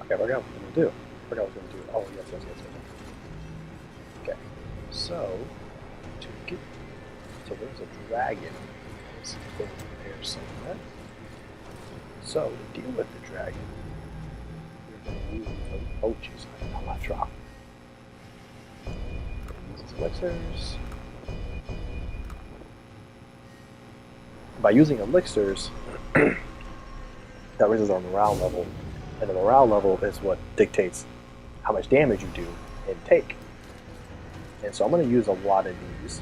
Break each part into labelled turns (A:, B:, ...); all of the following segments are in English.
A: Okay, I forgot what I'm gonna do. Oh, yes. Okay, so there's a dragon. It's over there somewhere. So to deal with the dragon, we're gonna use oh jeez, I'm not drop. Use elixirs. By using elixirs, that raises our morale level, and the morale level is what dictates how much damage you do and take. And so I'm going to use a lot of these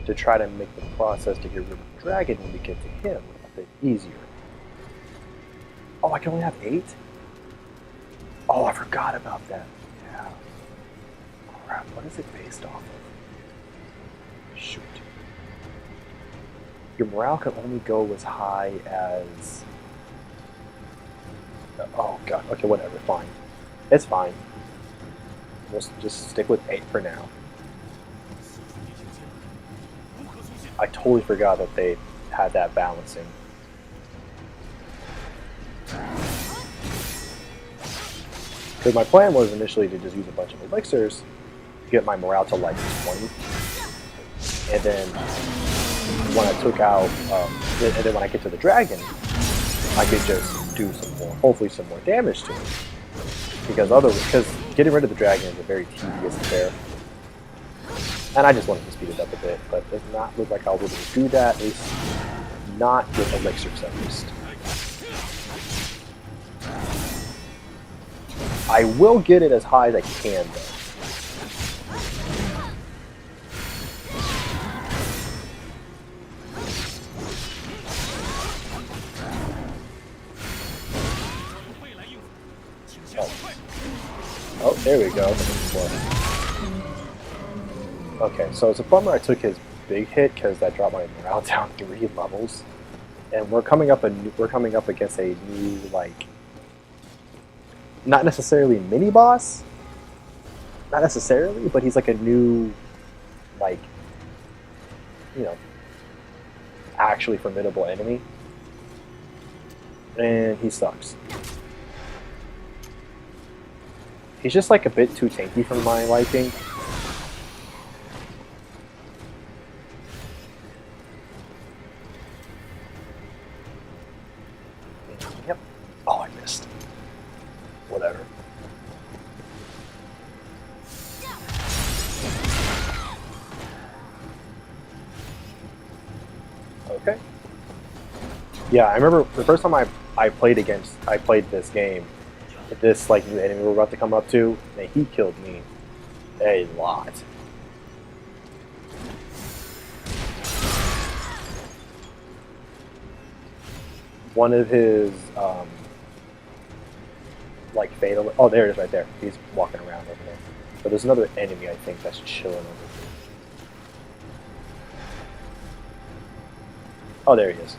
A: to try to make the process to get rid of the dragon when we get to him a bit easier. Oh, I can only have 8? Oh, I forgot about that. Yeah. Crap, what is it based off of? Shoot. Your morale can only go as high as... Oh god, okay, whatever, fine. It's fine. We'll just stick with 8 for now. I totally forgot that they had that balancing. Because my plan was initially to just use a bunch of elixirs to get my morale to like 20. And then when I took out, and then when I get to the dragon, I could just do some more, hopefully some more damage to him. Because getting rid of the dragon is a very tedious affair. And I just wanted to speed it up a bit, but it does not look like I'll be able to do that, at least not with elixirs at least. I will get it as high as I can though. Oh, there we go. Okay, so it's a bummer I took his big hit because that dropped my morale down 3 levels, and we're coming up against a new, like, not necessarily mini boss, not necessarily, but he's like a new, like, you know, actually formidable enemy, and he sucks. He's just like a bit too tanky for my liking. Yep. Oh, I missed. Whatever. Okay. Yeah, I remember the first time I played this game, this like new enemy we're about to come up to, and he killed me a lot. One of his like fatal. Oh, there it is, right there. He's walking around over there. But there's another enemy I think that's chilling over here. Oh, there he is.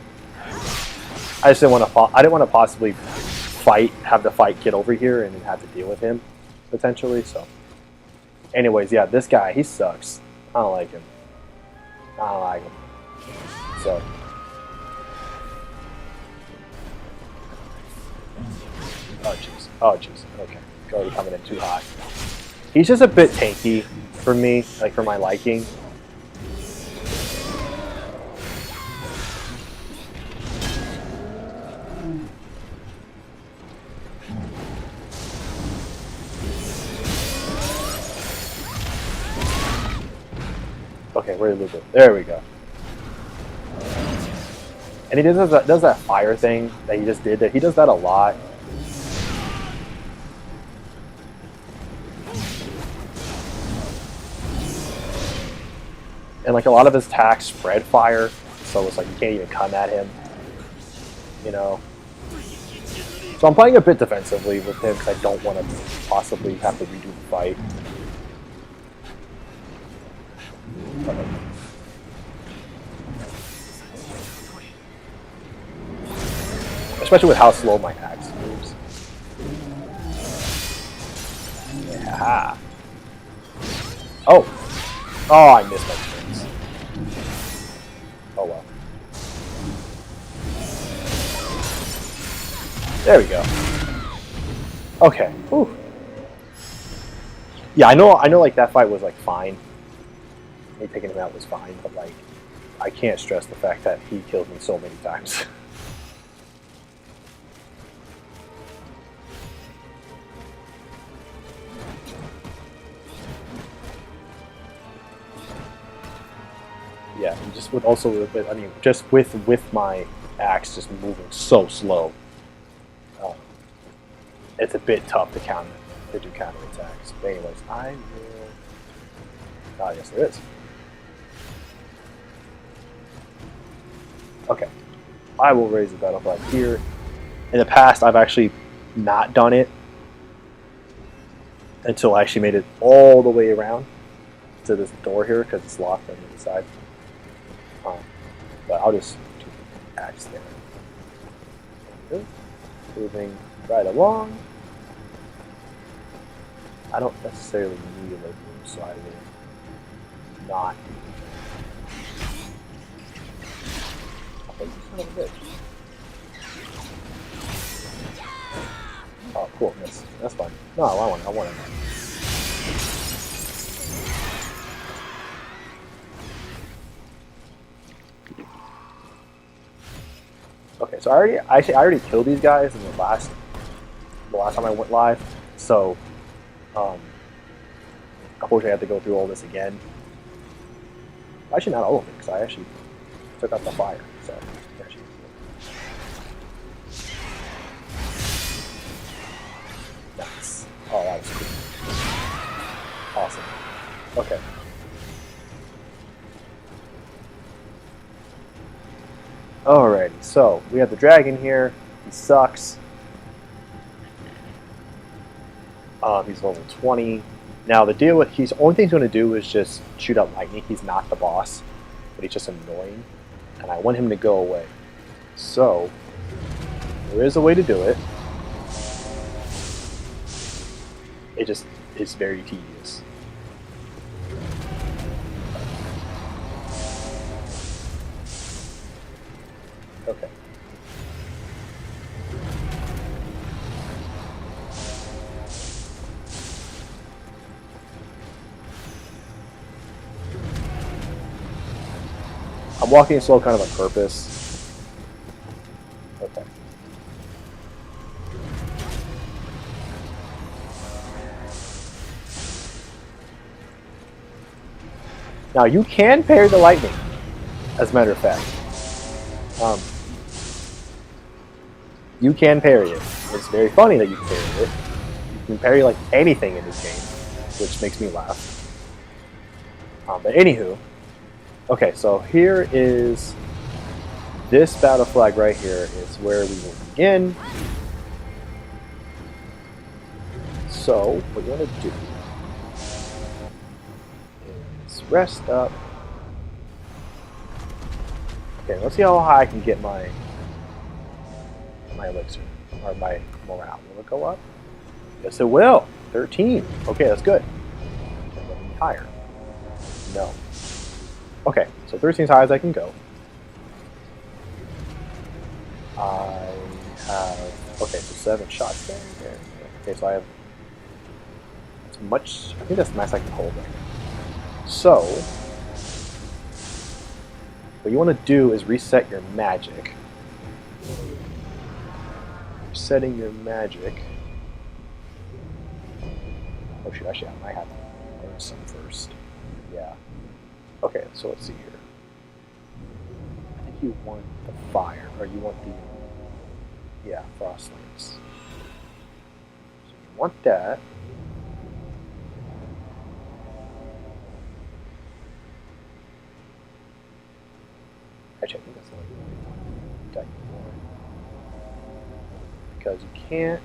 A: I just didn't want to. I didn't want to possibly have the fight get over here and have to deal with him potentially. So, anyways, yeah, this guy, he sucks. I don't like him. So, oh jeez. Okay, already coming in too hot. He's just a bit tanky for me, like for my liking. Okay, where did we go? There we go. And he does that fire thing that he just did. He does that a lot. And like a lot of his attacks spread fire, so it's like you can't even come at him. You know. So I'm playing a bit defensively with him because I don't want to possibly have to redo the fight. Especially with how slow my axe moves. Yeah. Oh! Oh, I missed my turns. Oh well. There we go. Okay. Whew. Yeah, I know. Like that fight was like fine. Me taking him out was fine, but like, I can't stress the fact that he killed me so many times. Yeah, and just with I mean, just with my axe just moving so slow, it's a bit tough to do counter attacks. But anyways, I will. Ah, yes, there is. Okay, I will raise the battle flag here. In the past, I've actually not done it until I actually made it all the way around to this door here because it's locked on the inside. But I'll just do the axe there. Moving right along. I don't necessarily need a load room, so I will not. Oh, son of a bitch. Oh, cool, miss. That's fine. No, I want it. Okay, so I already killed these guys in the last time I went live, so unfortunately I have to go through all this again. Actually, not all of it, because I actually took out the fire. So actually, nice. Oh, that was cool. Awesome. Okay. Alrighty, so we have the dragon here. He sucks. He's level 20. Now the deal with the only thing he's going to do is just shoot out lightning. He's not the boss, but he's just annoying, and I want him to go away. So there is a way to do it. It just is very tedious. Okay. I'm walking slow kind of on purpose. Okay. Now you can parry the lightning, as a matter of fact. You can parry it. It's very funny that you can parry it. You can parry like anything in this game, which makes me laugh. But anywho, okay, so here is this battle flag right here is where we will begin. So what you want to do is rest up. Okay, let's see how high I can get my elixir or my morale. Will it go up? Yes, it will. 13. Okay, that's good. Can it be higher? No. Okay, so 13 is as high as I can go. I have, okay, so 7 shots there. Okay, so I have as much, I think that's the max I can hold right now. So, what you want to do is reset your magic. Resetting your magic. Oh shoot, actually I might have to learn some first. Yeah. Okay, so let's see here. I think you want the fire, or you want the, yeah, frost lance. So you want that. Actually, I think that's the only one because you can't,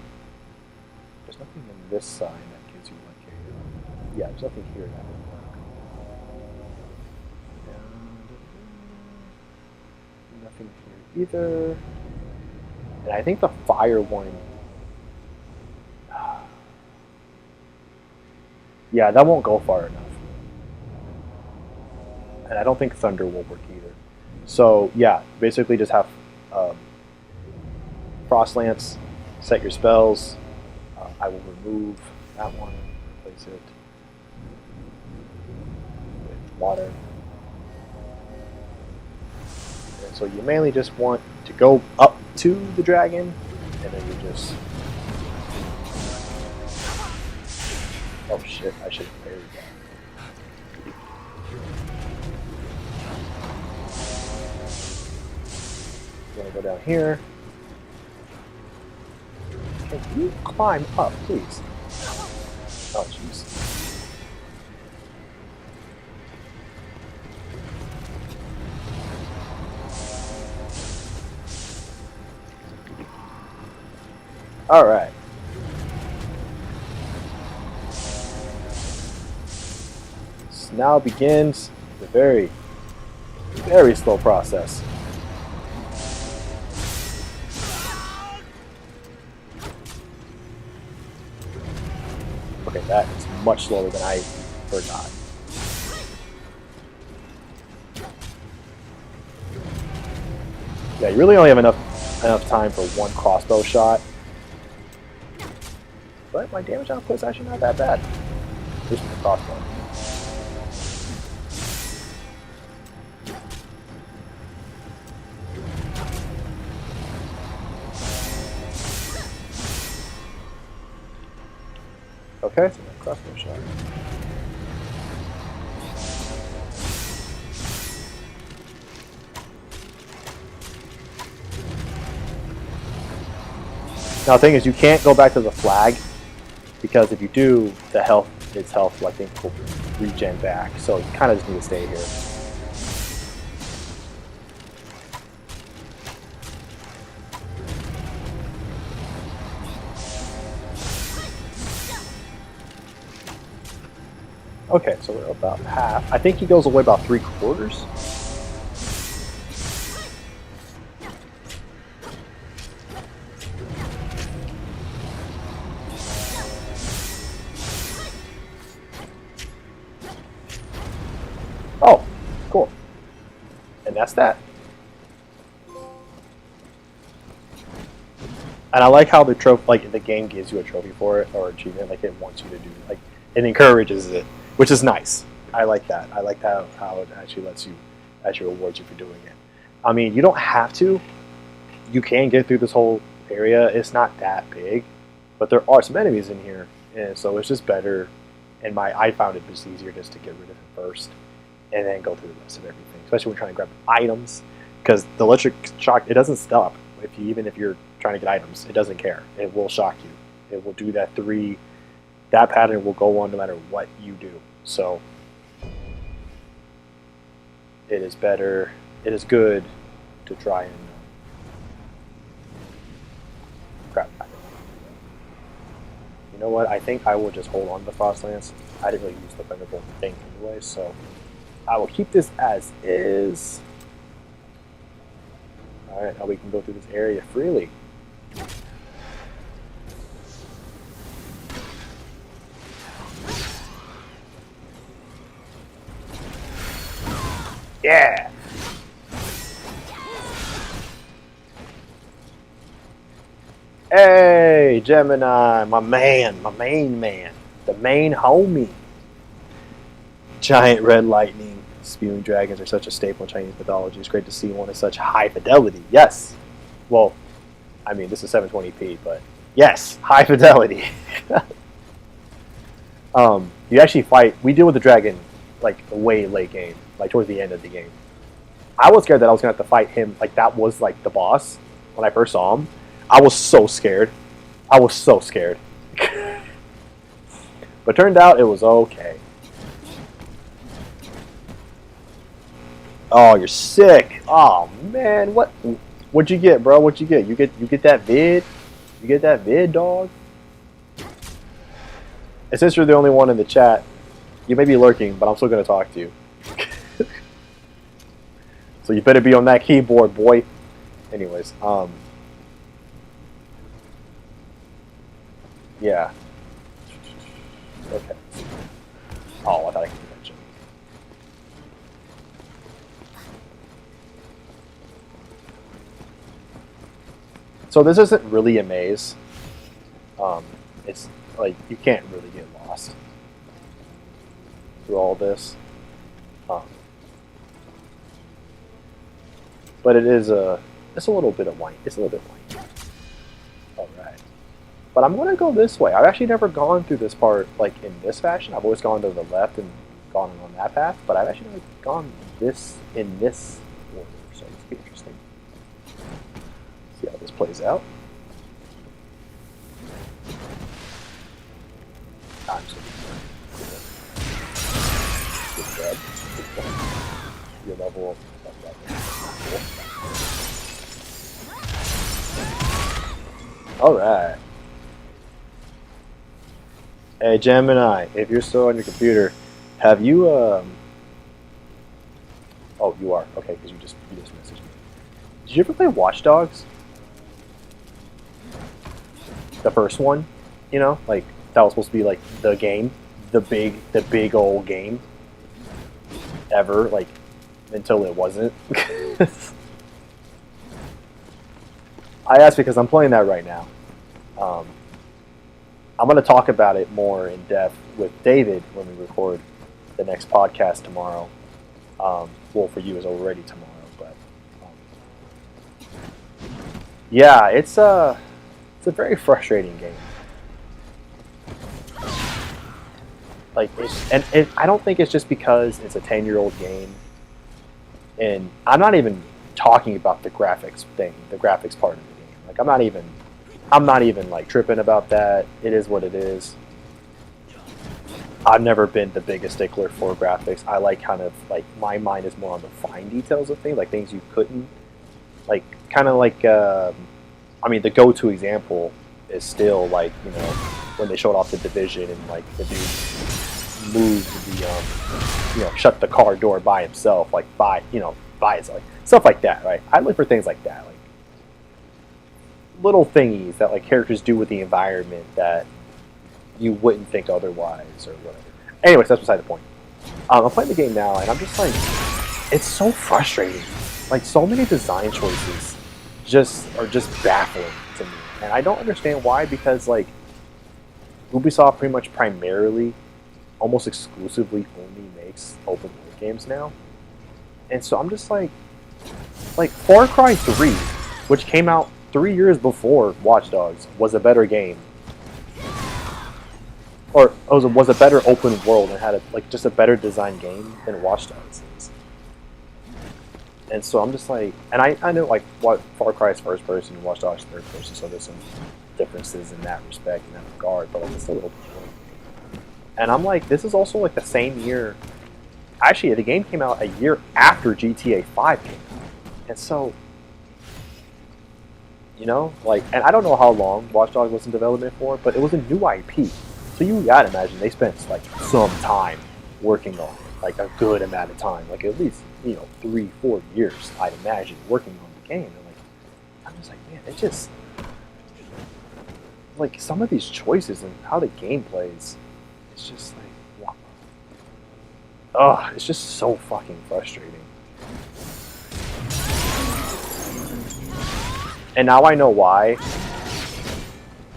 A: there's nothing in this sign that gives you like a, yeah, there's nothing here that would work. And nothing here either. And I think the fire one, yeah, that won't go far enough. And I don't think thunder will work either. So yeah, basically just have Frost Lance, set your spells, I will remove that one, replace it with water. And so you mainly just want to go up to the dragon, and then you just... Oh shit, I should have parried that. You want to go down here. Can you climb up, please? Oh, jeez. All right. So now begins the very, very slow process. Okay, that is much slower than I forgot. Yeah, you really only have enough time for one crossbow shot. But my damage output is actually not that bad. At least with the crossbow. Okay, so my crossbow shot. Now the thing is, you can't go back to the flag, because if you do, its health, I think, will regen back. So you kind of just need to stay here. Okay, so we're about half. I think he goes away about 3/4. Oh, cool. And that's that. And I like how the trophy, like the game gives you a trophy for it or achievement, like it wants you to do, like it encourages it, which is nice. I like that. I like how it actually actually rewards you for doing it. I mean, you don't have to. You can get through this whole area. It's not that big, but there are some enemies in here, and so it's just better. And I found it just easier just to get rid of it first, and then go through the rest of everything. Especially when you're trying to grab items, because the electric shock, it doesn't stop. Even if you're trying to get items, it doesn't care. It will shock you. It will do that that pattern will go on no matter what you do. So it is better, it is good to try and grab that. You know what, I think I will just hold on to the Frost Lance. I didn't really use the Thunderbolt thing anyway, so I will keep this as is. Alright, now we can go through this area freely. Yeah! Hey, Gemini, my main man, the main homie. Giant red lightning. Spewing dragons are such a staple in Chinese mythology. It's great to see one in such high fidelity. Yes. Well, I mean, this is 720p, but yes, high fidelity. You actually fight. We deal with the dragon like way late game, like towards the end of the game. I was scared that I was gonna have to fight him. Like that was like the boss when I first saw him. I was so scared. I was so scared. But turned out it was okay. Oh, you're sick. Oh man, what'd you get, bro? What'd you get? You get that vid? You get that vid, dog? And since you're the only one in the chat, you may be lurking, but I'm still gonna talk to you. So you better be on that keyboard, boy. Anyways, yeah. Okay. Oh, I thought I could mention. So this isn't really a maze. it's like you can't really get lost through all this. But it's a little bit of white. It's a little bit white. All right. But I'm gonna go this way. I've actually never gone through this part like in this fashion. I've always gone to the left and gone on that path. But I've actually never gone in this order. So it's be interesting. See how this plays out. I'm so good job. Your level of Alright. Hey Gemini, if you're still on your computer, have you oh, you are. Okay, because you just messaged me. Did you ever play Watch Dogs? The first one? You know, like that was supposed to be like the game, the big old game ever, like until it wasn't. I asked because I'm playing that right now. I'm going to talk about it more in depth with David when we record the next podcast tomorrow. Well, for you, it's already tomorrow, but yeah, it's a very frustrating game. Like, I don't think it's just because it's a 10-year-old game, and I'm not even talking about the graphics thing, the graphics part of the game. Like, I'm not even like tripping about that. It is what it is. I've never been the biggest stickler for graphics. I like kind of like my mind is more on the fine details of things, like things you couldn't, like kind of like. I mean, the go-to example is still like, you know, when they showed off the Division and like the dude moved the you know, shut the car door by himself, like by his, like stuff like that, right? I look for things like that, like little thingies that like characters do with the environment that you wouldn't think otherwise or whatever. Anyways, that's beside the point. I'm playing the game now and I'm just like, it's so frustrating. Like so many design choices are just baffling to me. And I don't understand why, because like Ubisoft pretty much primarily, almost exclusively only makes open world games now. And so I'm just like Far Cry 3, which came out 3 years before Watch Dogs, was a better game. Or was a better open world and had just a better designed game than Watch Dogs is. And so I'm just like, and I know like what Far Cry is first person and Watch Dogs third person, so there's some differences in that respect, in that regard, but like it's a little different. And I'm like, this is also like the same year. Actually, the game came out a year after GTA 5 came out. And so, you know, like, and I don't know how long Watch Dogs was in development for, but it was a new IP. So you gotta imagine they spent like some time working on it, like a good amount of time, like at least, you know, 3-4 years, I'd imagine, working on the game. And like, I'm just like, man, it just, like some of these choices and how the game plays, it's just like, wow. Ugh, it's just so fucking frustrating. And now I know why.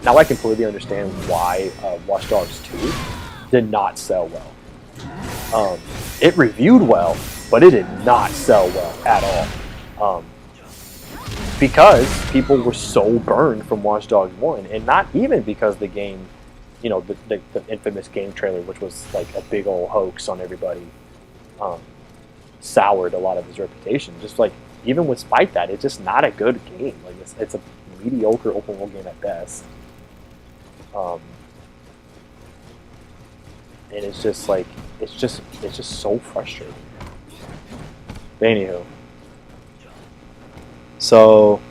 A: Now I completely understand why Watch Dogs 2 did not sell well. It reviewed well, but it did not sell well at all. Because people were so burned from Watch Dogs 1, and not even because the game, you know, the infamous game trailer, which was like a big old hoax on everybody, soured a lot of his reputation. Just like, even despite that, it's just not a good game. Like it's a mediocre open world game at best. And it's just like, it's just so frustrating. But anywho, so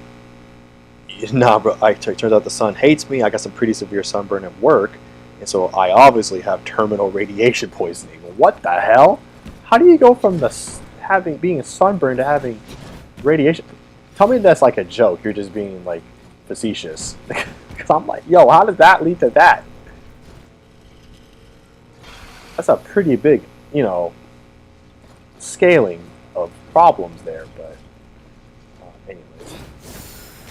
A: nah, bro. Turns out the sun hates me. I got some pretty severe sunburn at work, and so I obviously have terminal radiation poisoning. What the hell? How do you go from being sunburned to having radiation? Tell me that's like a joke. You're just being like facetious. Because I'm like, yo, how does that lead to that? That's a pretty big, you know, scaling of problems there. But anyways,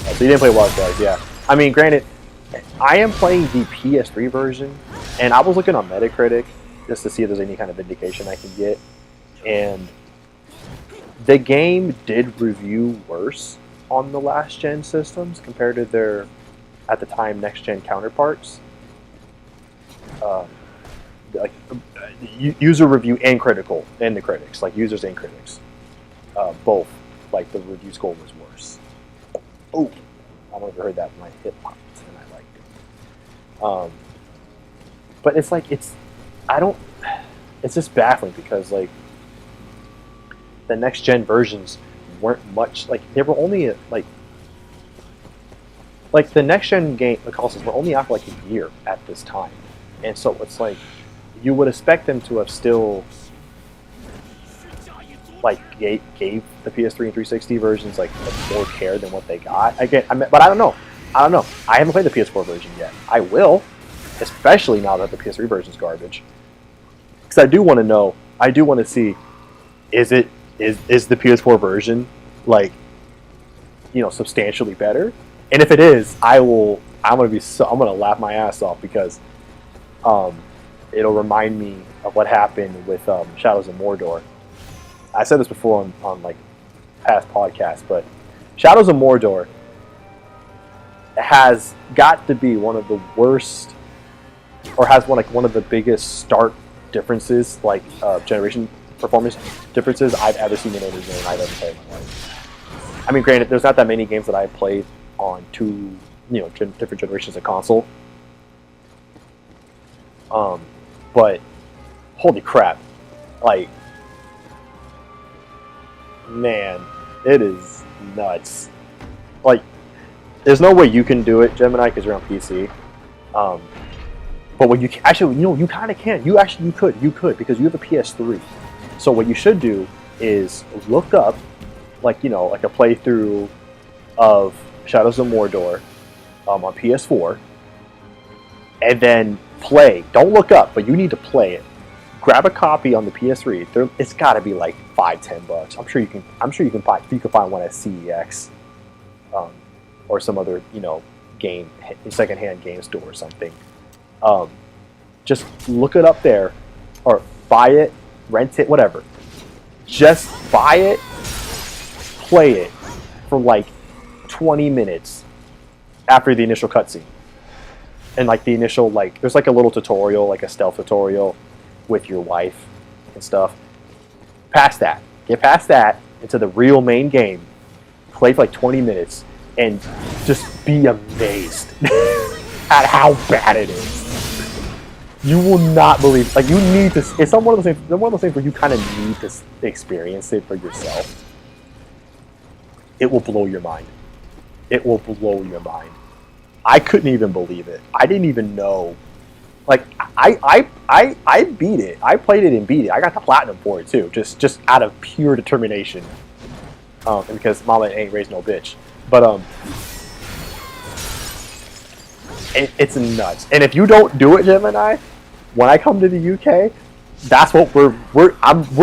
A: so you didn't play Watch Dogs, yeah. I mean, granted, I am playing the PS3 version, and I was looking on Metacritic just to see if there's any kind of indication I can get, and the game did review worse on the last gen systems compared to their, at the time, next gen counterparts. Like user review and critical, and the critics, like users and critics, both. Like the review score was worse. Oh, I don't know if you heard that when my hip popped, and I liked it. But it's like it's just baffling because like the next gen versions weren't much like they were only like the next gen game consoles were only out for like a year at this time, and so it's like you would expect them to have still like gave the PS3 and 360 versions like more care than what they got. But I don't know. I haven't played the PS4 version yet. I will, especially now that the PS3 version is garbage. Because I do want to know. I do want to see. Is the PS4 version like, you know, substantially better? And if it is, I'm gonna laugh my ass off because it'll remind me of what happened with Shadows of Mordor. I said this before on like past podcasts, but Shadows of Mordor has got to be one of the worst, or has one of the biggest stark differences, like generation performance differences I've ever seen in any game I've ever played in my life. I mean, granted, there's not that many games that I've played on two, you know, different generations of console. But holy crap, like, man, it is nuts. Like, there's no way you can do it, Gemini, because you're on PC. But what you actually, you know, you kind of can. You could because you have a PS3. So what you should do is look up, like, you know, like a playthrough of Shadows of Mordor on PS4, and then play. Don't look up, but you need to play it. Grab a copy on the PS3. It's got to be like $5-10. I'm sure you can find one at CEX, or some other, you know, secondhand game store or something. Just look it up there, or buy it, rent it, whatever. Just buy it, play it for like 20 minutes after the initial cutscene. And like the initial, like, there's like a little tutorial, like a stealth tutorial with your wife and stuff. Get past that into the real main game, play for like 20 minutes, and just be amazed at how bad it is. You will not believe. Like, you need to. It's one of those things where you kind of need to experience it for yourself. It will blow your mind. It will blow your mind. I couldn't even believe it. I didn't even know. Like, I beat it. I played it and beat it. I got the platinum for it too, just out of pure determination. And because Mama ain't raised no bitch. But it's nuts. And if you don't do it, Gemini, when I come to the UK, that's what we're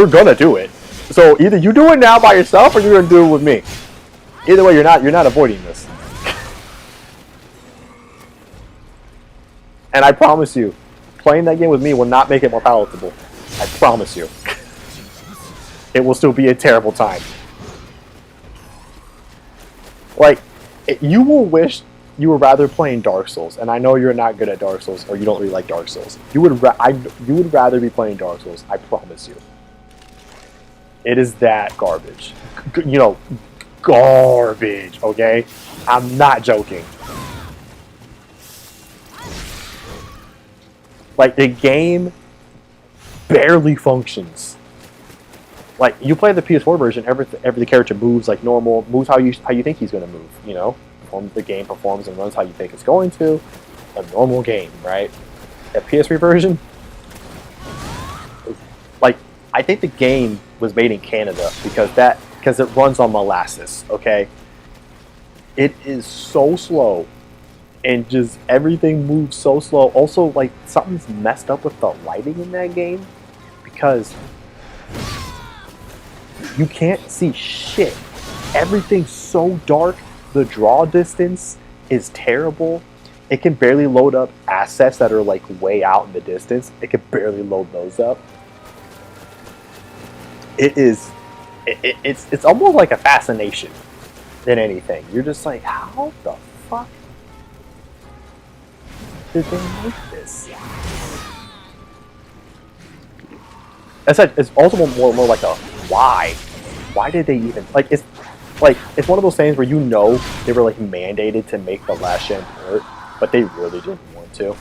A: gonna do it. So either you do it now by yourself, or you're gonna do it with me. Either way, you're not avoiding this. And I promise you, playing that game with me will not make it more palatable. I promise you. It will still be a terrible time. Like, you will wish you were rather playing Dark Souls, and I know you're not good at Dark Souls, or you don't really like Dark Souls. You would rather be playing Dark Souls, I promise you. It is that garbage. You know, garbage, okay? I'm not joking. Like, the game barely functions. Like, you play the PS4 version, every character moves like normal, moves how you think he's gonna move, you know? The game performs and runs how you think it's going to. A normal game, right? That PS3 version, like, I think the game was made in Canada because it runs on molasses, okay? It is so slow. And just everything moves so slow. Also, like, something's messed up with the lighting in that game, because you can't see shit. Everything's so dark. The draw distance is terrible. it can barely load up assets that are like way out in the distance. It can barely load those up. It's almost like a fascination than anything. You're just like, how the fuck did they make this? It's also more like a why. Why did they even it's one of those things where you know they were like mandated to make the last gen port, but they really didn't want to.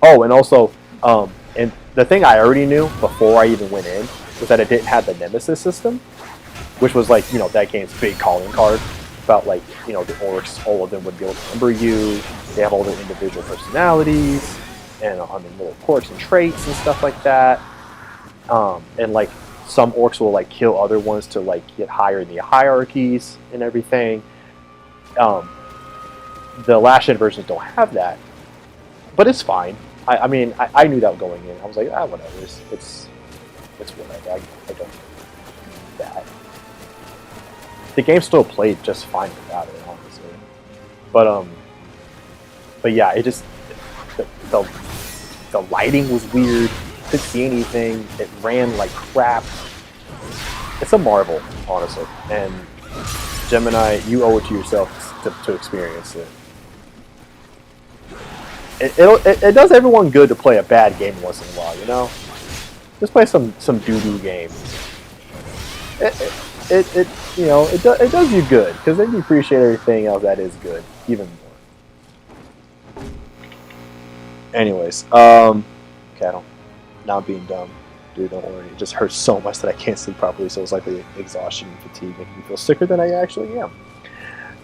A: Oh, and also, and the thing I already knew before I even went in was that it didn't have the Nemesis system, which was like, you know, that game's big calling card about like, you know, the orcs, all of them would be able to remember you. They have all their individual personalities and I mean little quirks and traits and stuff like that. And like some orcs will like kill other ones to like get higher in the hierarchies and everything. The last gen versions don't have that, but it's fine. I mean, I knew that going in. I was like, whatever. It's whatever. I don't need that. The game still played just fine without it, honestly. But yeah, it just the lighting was weird. Couldn't see anything. It ran like crap. It's a marvel, honestly. And Gemini, you owe it to yourself to experience it. It does everyone good to play a bad game once in a while, you know? Just play some doo-doo game. It you know, it does you good, because then you appreciate everything else that is good even more. Anyways, okay, now I'm being dumb. Dude, don't worry. It just hurts so much that I can't sleep properly, so it's like the exhaustion and fatigue making me feel sicker than I actually am.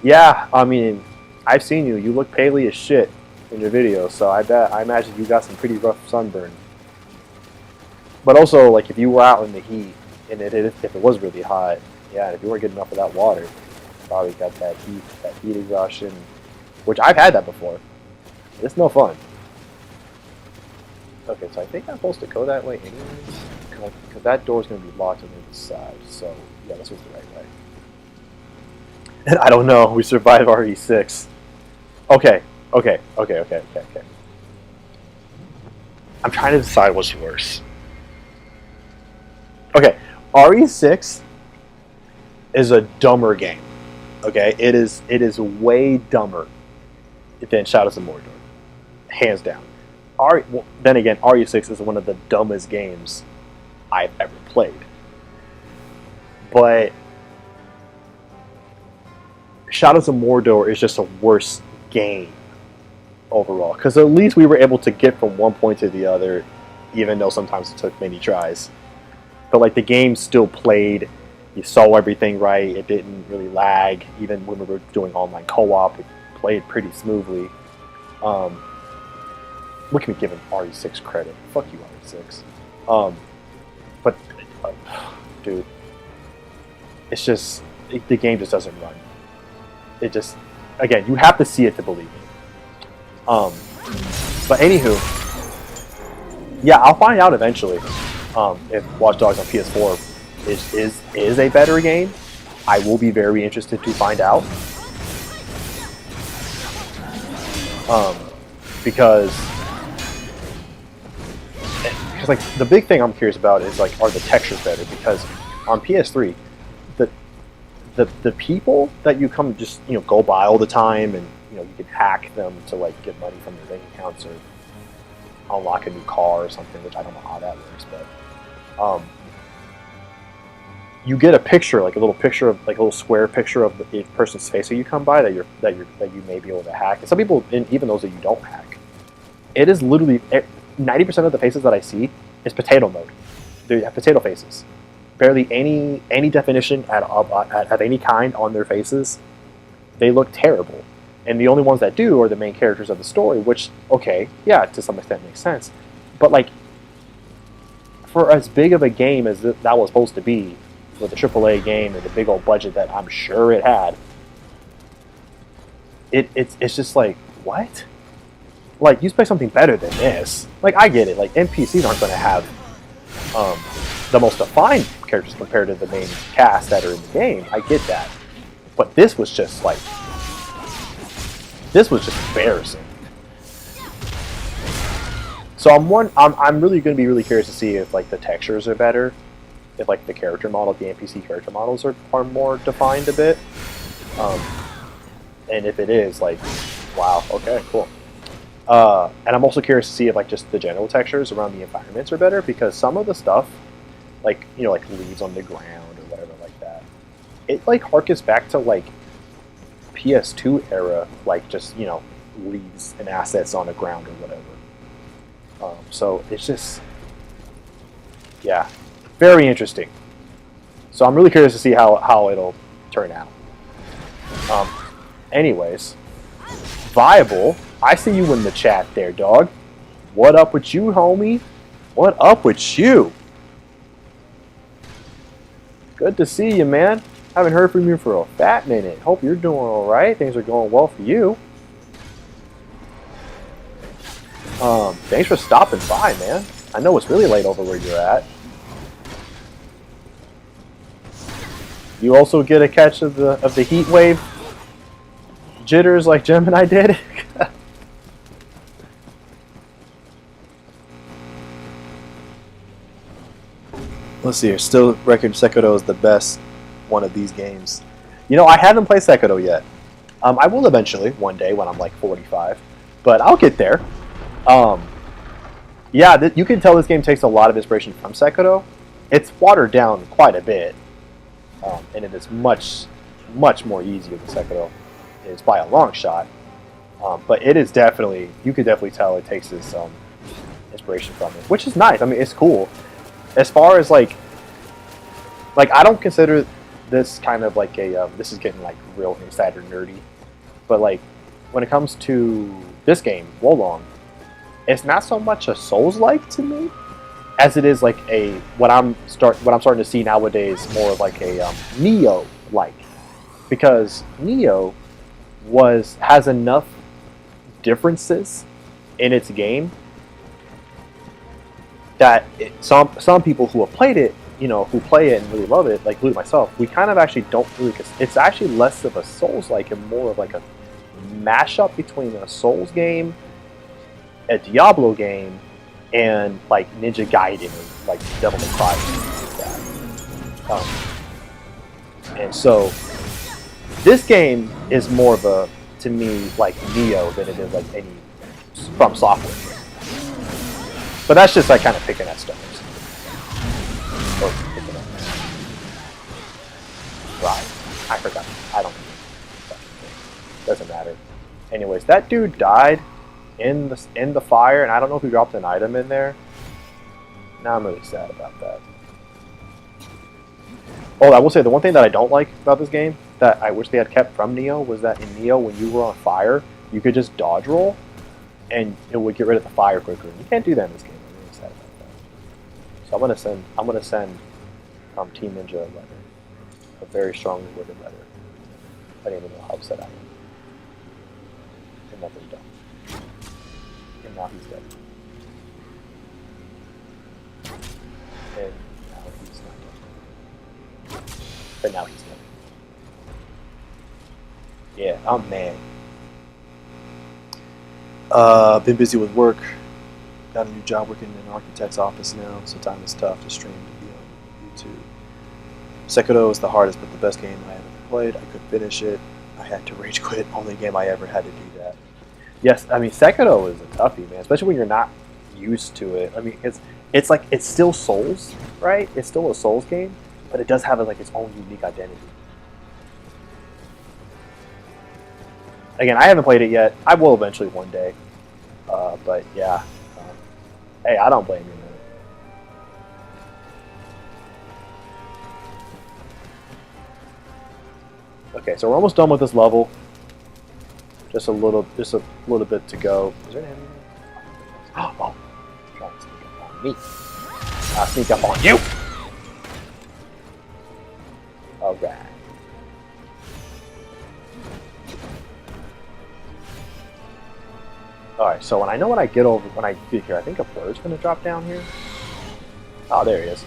A: Yeah, I mean, I've seen you. You look paley as shit in your video, so I imagine you got some pretty rough sunburn. But also, like, if you were out in the heat, and if it was really hot, yeah, if you weren't getting enough of that water, you probably got that heat exhaustion, which I've had that before. It's no fun. Okay, so I think I'm supposed to go that way anyways, because that door's going to be locked on the other side, so yeah, this was the right way. And I don't know, we survived RE6. Okay. I'm trying to decide what's worse. Okay, RE6 is a dumber game. Okay, it is way dumber than Shadows of Mordor, hands down. Then again, RE6 is one of the dumbest games I've ever played. But Shadows of Mordor is just a worse game overall, because at least we were able to get from one point to the other, even though sometimes it took many tries. But like the game still played, you saw everything right, it didn't really lag, even when we were doing online co-op, it played pretty smoothly. We can be given RE6 credit. Fuck you, RE6. But dude, it's just the game just doesn't run. It just, again, you have to see it to believe it. But anywho, yeah, I'll find out eventually if Watch Dogs on PS4 is a better game. I will be very interested to find out. Because like the big thing I'm curious about is like, are the textures better? Because on PS3, the people that you come just, you know, go by all the time, and you know, you can hack them to like get money from their bank accounts or unlock a new car or something, which I don't know how that works, but you get a picture, like a little picture of, like a little square picture of the person's face that you come by that you may be able to hack. And some people, even those that you don't hack, it is literally 90% of the faces that I see is potato mode. They have potato faces. Barely any definition at any kind on their faces. They look terrible. And the only ones that do are the main characters of the story, which, okay, yeah, to some extent makes sense. But like, for as big of a game as that was supposed to be, with a AAA game and the big old budget that I'm sure it had, it's just like, what? Like, you expect something better than this. Like, I get it. Like, NPCs aren't going to have the most defined characters compared to the main cast that are in the game. I get that. But this was just like, This was just embarrassing. So I'm really going to be really curious to see if like the textures are better, if like the character model, the NPC character models are more defined a bit, and if it is, like, wow, okay, cool. And I'm also curious to see if like just the general textures around the environments are better, because some of the stuff, like, you know, like leaves on the ground or whatever like that, it like harkens back to like PS2 era, like just, you know, leaves and assets on the ground or whatever. So it's just, yeah, very interesting. So I'm really curious to see how it'll turn out. Anyways, Viable, I see you in the chat there, dog. What up with you, homie? What up with you? Good to see you, man. Haven't heard from you for a fat minute. Hope you're doing all right. Things are going well for you. Thanks for stopping by, man. I know it's really late over where you're at. You also get a catch of the heat wave jitters like Gemini did. Let's see here. Still reckon Sekiro is the best one of these games. You know, I haven't played Sekiro yet. I will eventually, one day when I'm like 45, but I'll get there. Yeah, you can tell this game takes a lot of inspiration from Sekiro. It's watered down quite a bit, and it is much more easier than Sekiro is by a long shot. But it is definitely, you could definitely tell it takes its inspiration from it, which is nice. I mean, it's cool. As far as like I don't consider this kind of like a this is getting like real insider nerdy, but like when it comes to this game, Wolong, it's not so much a Souls-like to me as it is like a what I'm starting to see nowadays more of like a Nioh-like, because Nioh has enough differences in its game that some people who have played it, you know, who play it and really love it, like including myself, we kind of actually don't really. It's actually less of a Souls-like and more of like a mashup between a Souls game, a Diablo game, and like Ninja Gaiden or like Devil May Cry and like that. And so this game is more of a, to me, like Nioh than it is like any From Software game. But that's just like kind of picking at stones. Or picking at right. I forgot. I don't know. Doesn't matter. Anyways, that dude died in the fire, and I don't know if he dropped an item in there. Now I'm really sad about that. Oh, I will say the one thing that I don't like about this game that I wish they had kept from Nioh was that in Nioh, when you were on fire, you could just dodge roll, and it would get rid of the fire quicker. You can't do that in this game. I'm really sad about that. So I'm gonna send Team Ninja a letter, a very strongly worded letter. I don't even know how upset I am. And nothing's done. And now he's dead. And now he's not dead. But now he's dead. Yeah, I'm mad. Been busy with work. Got a new job working in an architect's office now, so time is tough to stream to be on YouTube. Sekiro is the hardest but the best game I ever played. I couldn't finish it. I had to rage quit. Only game I ever had to do that. Yes, I mean Sekiro is a toughie, man. Especially when you're not used to it. I mean, it's like it's still Souls, right? It's still a Souls game, but it does have like its own unique identity. Again, I haven't played it yet. I will eventually one day. But yeah, hey, I don't blame you, man. Okay, so we're almost done with this level. Just a little bit to go. Is there an enemy? Oh, trying to sneak up on me. I'll sneak up on you. All right. Alright, so when I get here, I think a bird's gonna drop down here. Oh, there he is.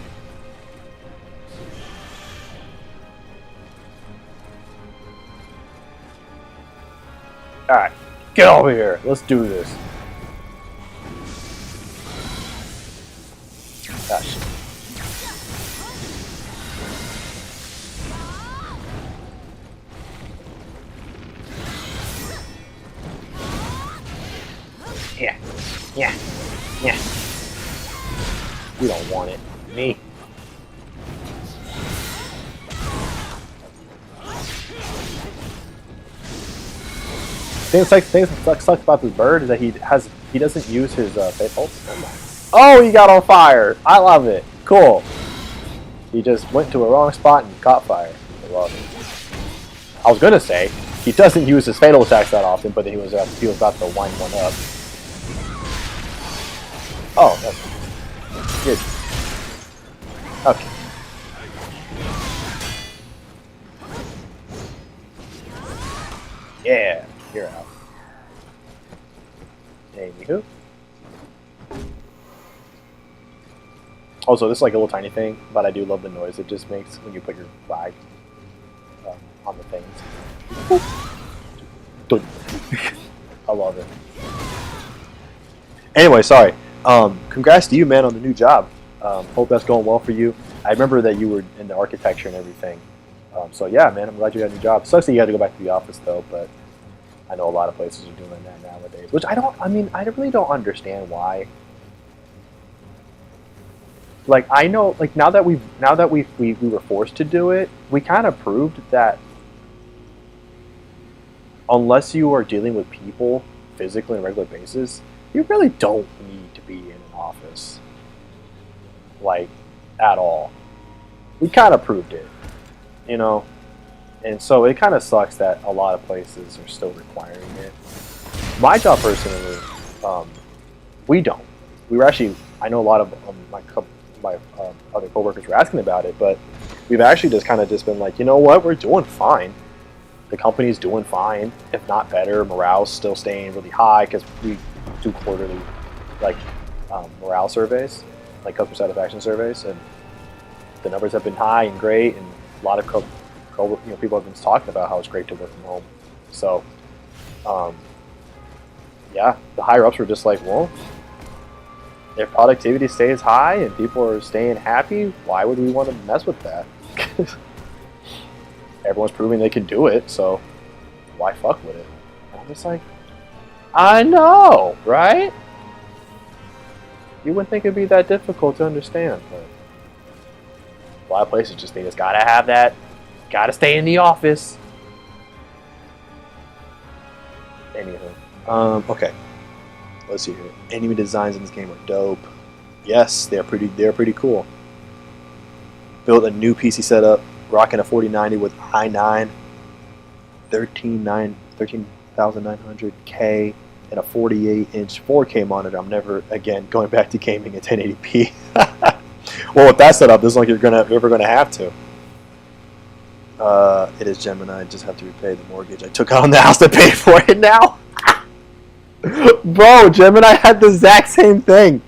A: Alright, Get over here. Let's do this. Gosh. Yeah. Yeah. Yeah. You don't want it. Me. Thing that sucks about this bird is that he doesn't use his fate pulse. Oh, he got on fire! I love it. Cool. He just went to a wrong spot and caught fire. I love it. I was gonna say he doesn't use his fatal attacks that often, but he was about to wind one up. Oh, that's good. Okay. Yeah, you're out. Anywho. Also, this is like a little tiny thing, but I do love the noise it just makes when you put your flag on the things. I love it. Anyway, sorry. Congrats to you, man, on the new job. Hope that's going well for you. I remember that you were into architecture and everything. So yeah, man, I'm glad you got a new job. Sucks that you had to go back to the office though, but I know a lot of places are doing that nowadays. Which I really don't understand why. Like I know, like now that we were forced to do it, we kind of proved that unless you are dealing with people physically on a regular basis, you really don't need to be in an office, like at all. We kind of proved it, you know, and so it kind of sucks that a lot of places are still requiring it. My job personally, we don't. We were actually, I know a lot of my other coworkers were asking about it, but we've actually just been like, you know what, we're doing fine. The company's doing fine, if not better. Morale's still staying really high because we do quarterly, like morale surveys, like customer satisfaction surveys, and the numbers have been high and great, and a lot of people have been talking about how it's great to work from home. So, yeah, the higher ups were just like, well, if productivity stays high and people are staying happy, why would we want to mess with that? Everyone's proving they can do it, so why fuck with it? And I'm just like, I know, right? You wouldn't think it'd be that difficult to understand, but a lot of places just think it's gotta have that, gotta stay in the office. Anywho, okay. Let's see here. Enemy designs in this game are dope. Yes, they're pretty cool. Built a new PC setup, rocking a 4090 with i9, 13,900K, and a 48-inch 4K monitor. I'm never again going back to gaming at 1080p. Well, with that setup, this is like you're ever gonna have to. It is Gemini. I just have to repay the mortgage I took out on the house to pay for it now. Bro, Gemini had the exact same thing.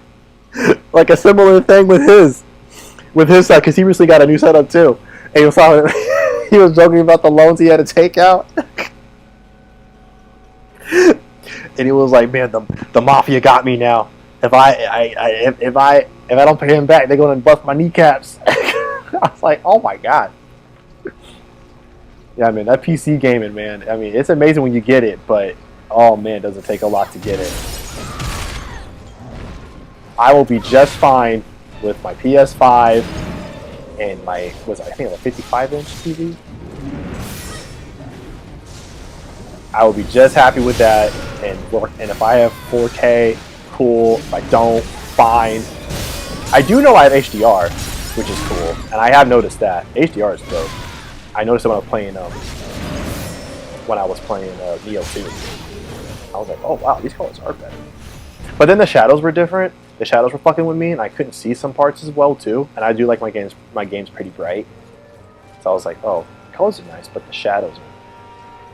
A: Like a similar thing with his side, because he recently got a new setup too. And he was joking about the loans he had to take out. And he was like, man, the mafia got me now. If I don't pay him back, they're gonna bust my kneecaps. I was like, oh my god. Yeah, I mean, that PC gaming, man. I mean, it's amazing when you get it, but oh man, does it take a lot to get it. I will be just fine with my PS5 and my, I think a 55-inch TV. I will be just happy with that, and if I have 4K, cool. If I don't, fine. I do know I have HDR, which is cool, and I have noticed that. HDR is dope. I noticed it when I was playing Nioh 2. I was like, oh wow, these colors are better. But then the shadows were different. The shadows were fucking with me, and I couldn't see some parts as well too. And I do like my games pretty bright. So I was like, oh, the colors are nice, but the shadows are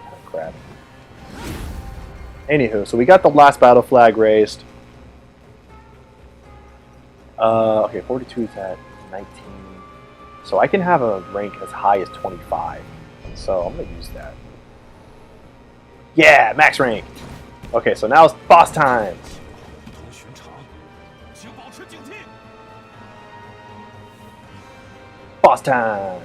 A: kind of crap. Anywho, so we got the last battle flag raised. Okay, 42 is at 19. So I can have a rank as high as 25. So I'm gonna use that. Yeah, max rank. Okay, so now it's boss time. Boss time.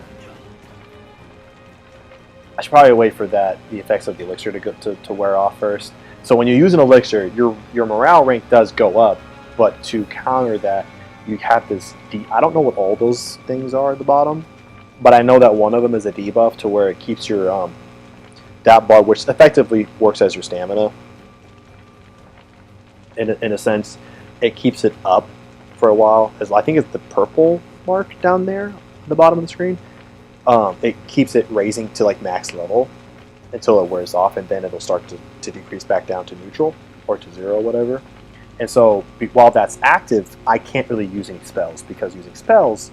A: I should probably wait for the effects of the elixir to wear off first. So when you use an elixir, your morale rank does go up, but to counter that, you have this. I don't know what all those things are at the bottom, but I know that one of them is a debuff to where it keeps your that bar, which effectively works as your stamina. In a sense, it keeps it up for a while. I think it's the purple mark down there at the bottom of the screen. It keeps it raising to like max level until it wears off, and then it'll start to decrease back down to neutral or to 0, whatever. And so while that's active, I can't really use any spells, because using spells,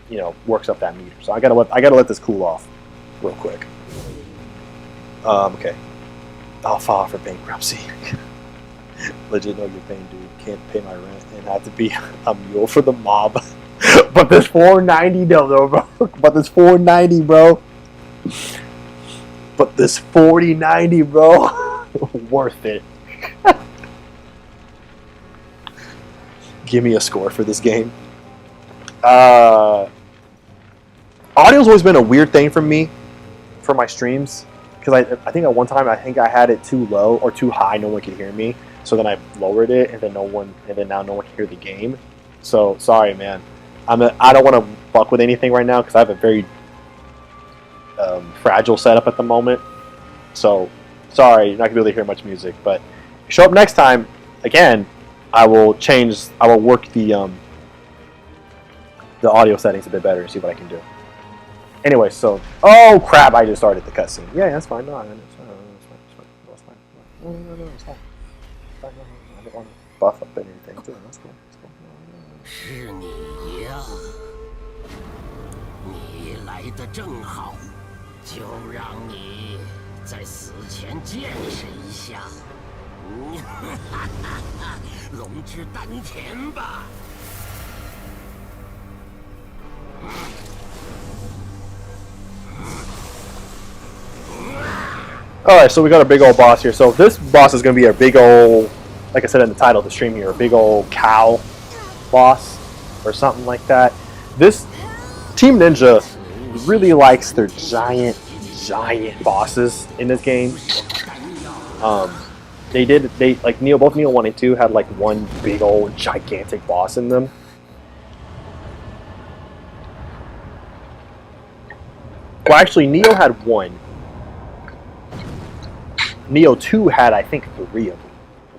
A: you know, works up that meter. So I gotta let this cool off real quick. Okay. I'll file for bankruptcy. Legit know your pain, dude. Can't pay my rent and have to be a mule for the mob. But this $4.90 though, bro. But this $4.90, bro. But this $40.90, bro. Worth it. Give me a score for this game. Audio's always been a weird thing for me for my streams, because I think at one time I had it too low or too high, no one could hear me. So then I lowered it, and then now no one can hear the game. So sorry, man. I don't want to fuck with anything right now because I have a very fragile setup at the moment. So sorry, you're not gonna be able to hear much music. But show up next time again. I will work the audio settings a bit better and see what I can do. Anyway, so oh crap! I just started the cutscene. Yeah, that's fine. No, it's fine. I don't want to buff up anything too. That's cool.
B: 是你呀！你来得正好，就让你在死前见识一下，龙之丹田吧。
A: Alright, so we got a big old boss here. So this boss is going to be a big old, like I said in the title of the stream here, a big old cow boss or something like that. This Team Ninja really likes their giant bosses in this game. Like Nioh, both Nioh 1 and 2 had like one big old gigantic boss in them. Well, actually, Nioh had one. Nioh 2 had, I think, 3 of them.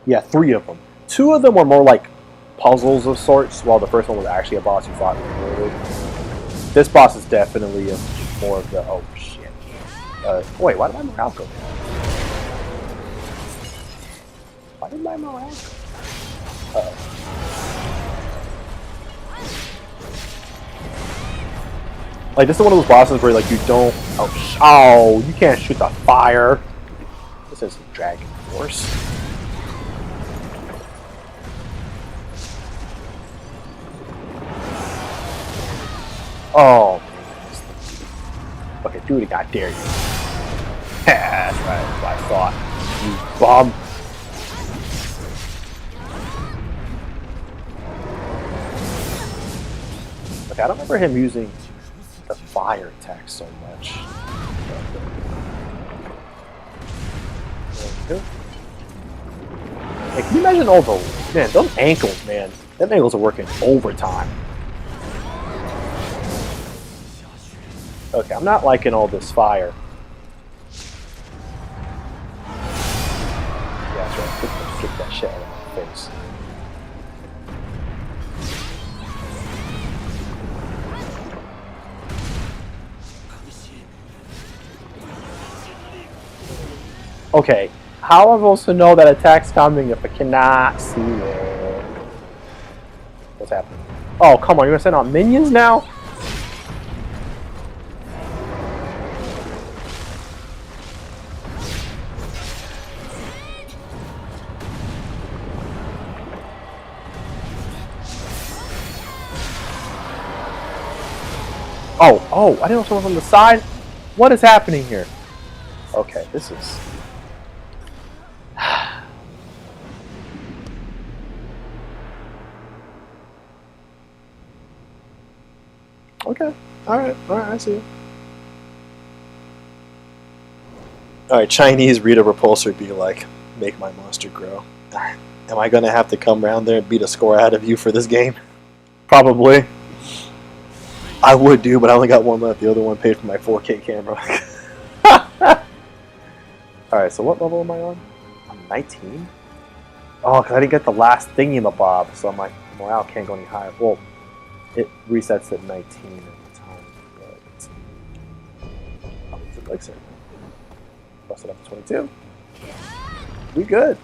A: Yeah, 3 of them. 2 of them were more like puzzles of sorts, while the first one was actually a boss you fought. This boss is definitely more of the... Oh, shit. Wait, why did my morale go down? Why did my morale go down? Like, this is one of those bosses where, like, you don't... Oh, you can't shoot the fire. This is Dragon Force. Oh, man. Okay, do it again, I dare you. That's right, that's what I thought. You bum. Okay, I don't remember him using the fire attack so much. Hey, can you imagine all the... Man, those ankles, man. Them ankles are working overtime. Okay, I'm not liking all this fire. Yeah, that's right. Kick that shit out of my face. Okay, how am I supposed to know that attack's coming if I cannot see it? What's happening? Oh, come on, you're gonna send out minions now? Oh, I didn't know someone from the side? What is happening here? Okay, this is... Okay. Alright, I see you. Alright, Chinese Rita Repulsor be like, make my monster grow. Am I gonna have to come around there and beat a score out of you for this game? Probably. I would do, but I only got one left. The other one paid for my 4K camera. Alright, so what level am I on? I'm 19? Oh, because I didn't get the last thingy-mabob, so my morale can't go any higher. Well, it resets at 19 at the time, but... Oh, it's an elixir. Bust it up to 22. We good.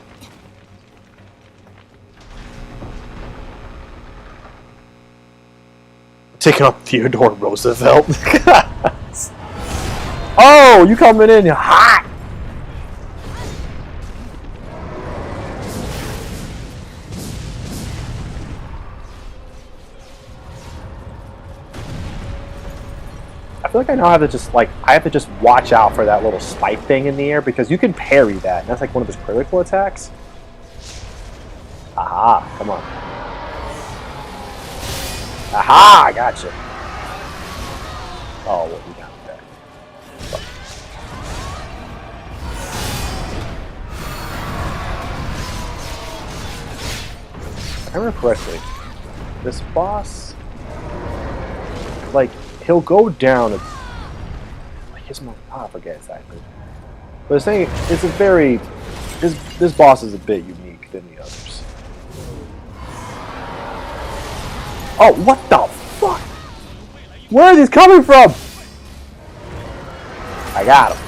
A: Taking on Theodore Roosevelt. Oh, you coming in hot! I feel like I now have to just watch out for that little spike thing in the air because you can parry that. And that's like one of his critical attacks. Aha! Come on. Aha! I gotcha. Oh, what we got there? If I remember correctly, this boss, like, he'll go down. Like his I forget exactly. But it's saying it's a very this boss is a bit unique than the others. Oh, what the fuck? Where are these coming from? I got him.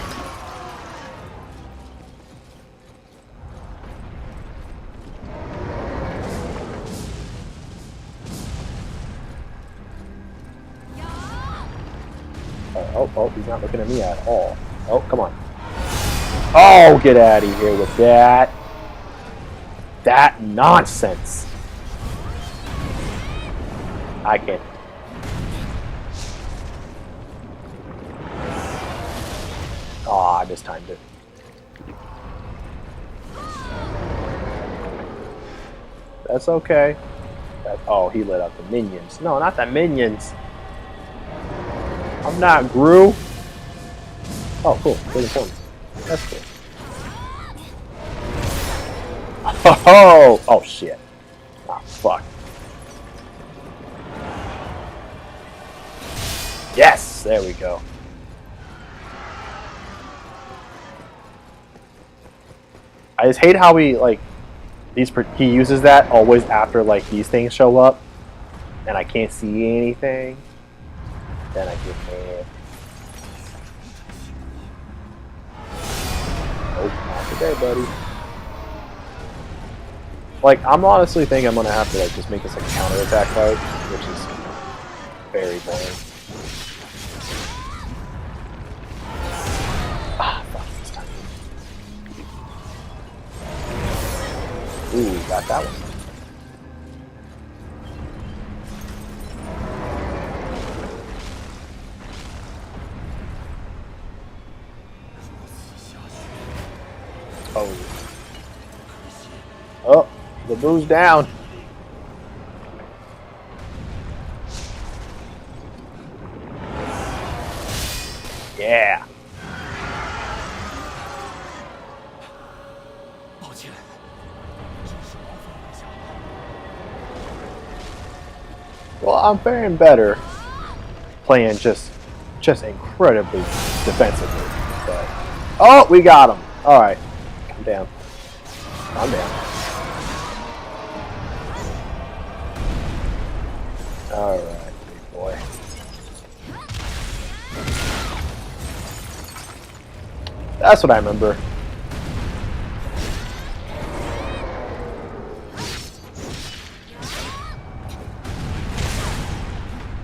A: Oh, he's not looking at me at all. Oh, come on. Oh, get out of here with that. That nonsense. I can't. Oh, I mistimed it. That's okay. Oh, he lit up the minions. No, not the minions. I'm not Gru. Oh, cool. Good points. That's cool. Oh, oh shit. Oh, fuck. Yes, there we go. I just hate how he he uses that always after like these things show up, and I can't see anything. Then I get mad. Nope, not today, buddy. Like, I'm honestly thinking I'm gonna have to like just make this like a counterattack fight, which is very boring. Ah, fuck this time. Ooh, got that one. Oh. Oh, the boo's down. Yeah. Well, I'm faring better playing just incredibly defensively. But, oh, we got him. All right. Calm down. Calm down. All right, big boy. That's what I remember.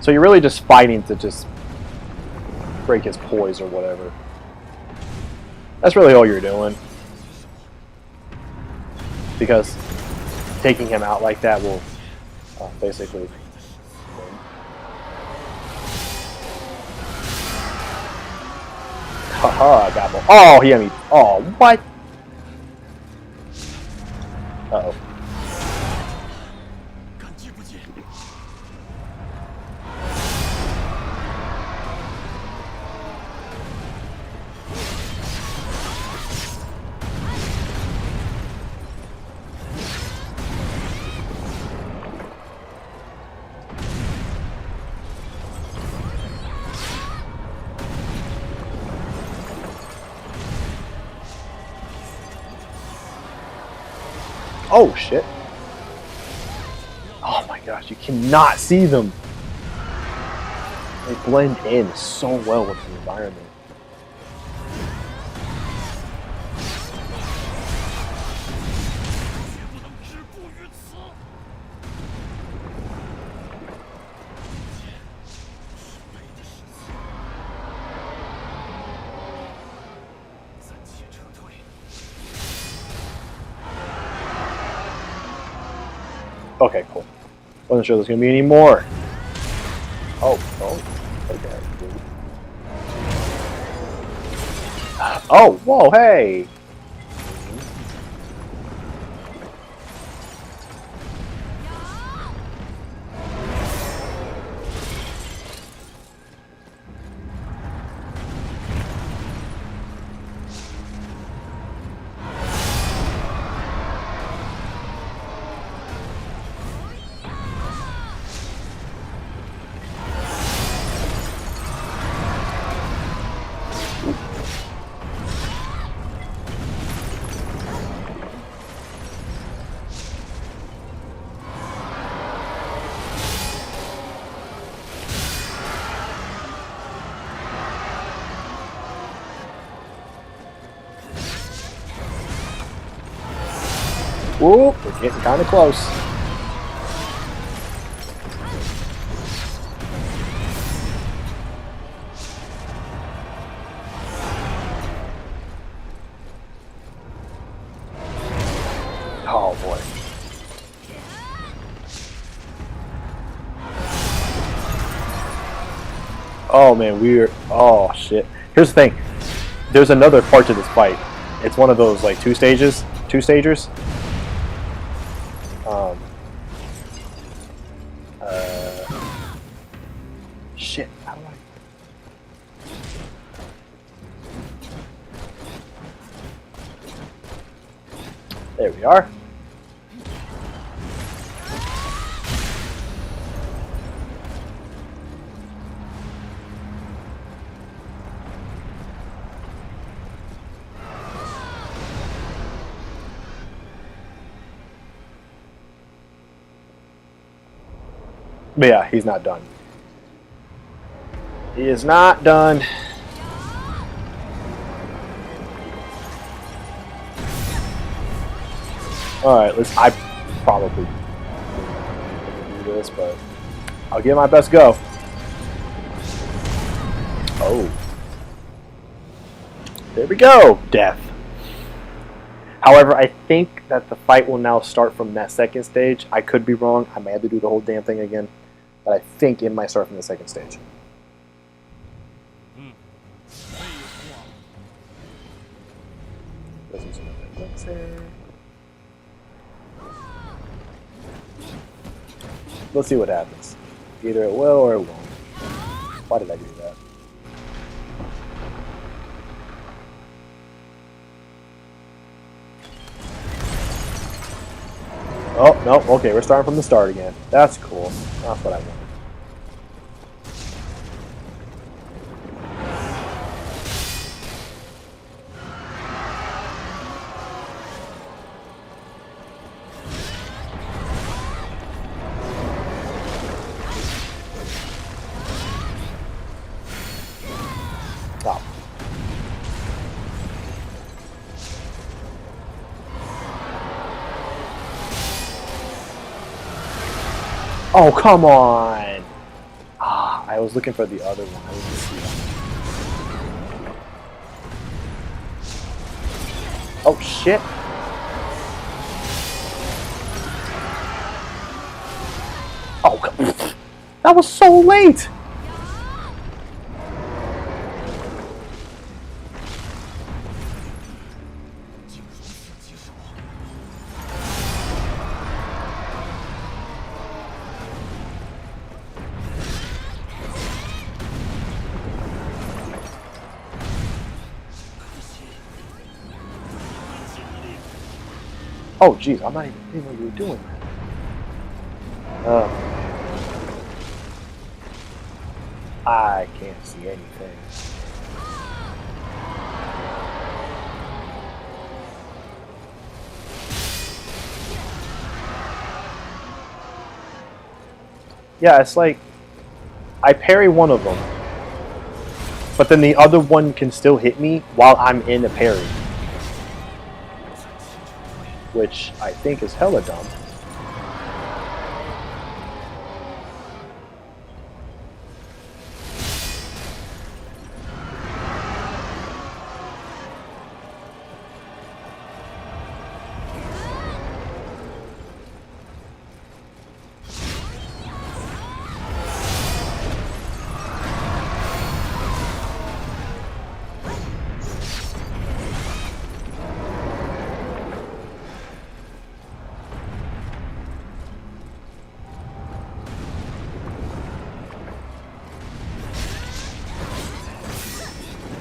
A: So you're really just fighting to just break his poise or whatever. That's really all you're doing. Because taking him out like that will basically... Haha, I got him. Oh, he had me. Oh, what? Uh-oh. Oh shit. Oh my gosh, you cannot see them. They blend in so well with the environment. Okay, cool. Wasn't sure there's gonna be any more. Oh, okay. Oh, whoa, hey! Ooh, we're getting kind of close. Oh boy. Oh man, oh shit. Here's the thing. There's another part to this fight. It's one of those like two-stagers. Shit, how do I... There we are. But yeah, he's not done. He is not done. Alright, I probably do this, but I'll give my best go. Oh. There we go! Death. However, I think that the fight will now start from that second stage. I could be wrong. I may have to do the whole damn thing again. But I think it might start from the second stage. Let's see what happens. Either it will or it won't. Why did I do that? Oh, no. Okay, we're starting from the start again. That's cool. That's what I want. Stop. Oh, come on! Ah, I was looking for the other one. I didn't see that. Oh, shit! Oh, that was so late! Oh, jeez, I'm not even thinking what you were doing. I can't see anything. Yeah, it's like I parry one of them, but then the other one can still hit me while I'm in a parry, which I think is hella dumb.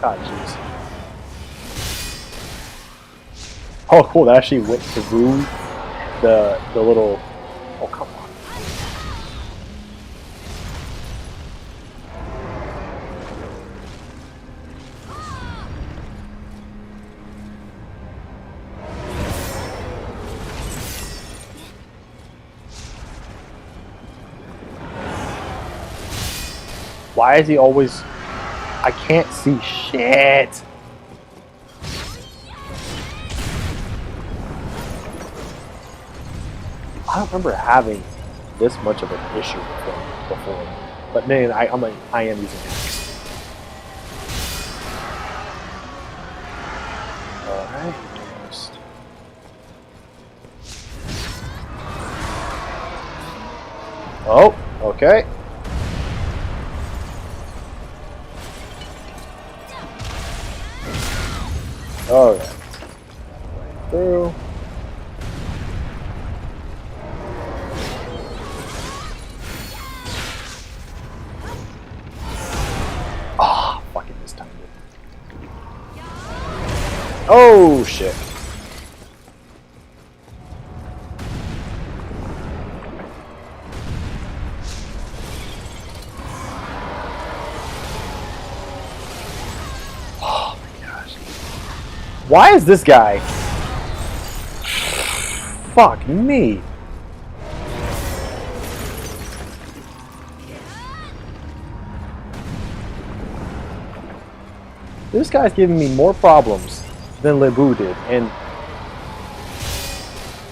A: God, jeez. Oh, cool. That actually went through the little. Oh, come on. Why is he always... I can't see shit. I don't remember having this much of an issue with him before. But man, I am using X. Alright, almost. Oh, okay. Oh yeah. Right through. Ah, fucking mistimed it. Oh shit. Why is this guy? Fuck me. This guy's giving me more problems than Lebu did, and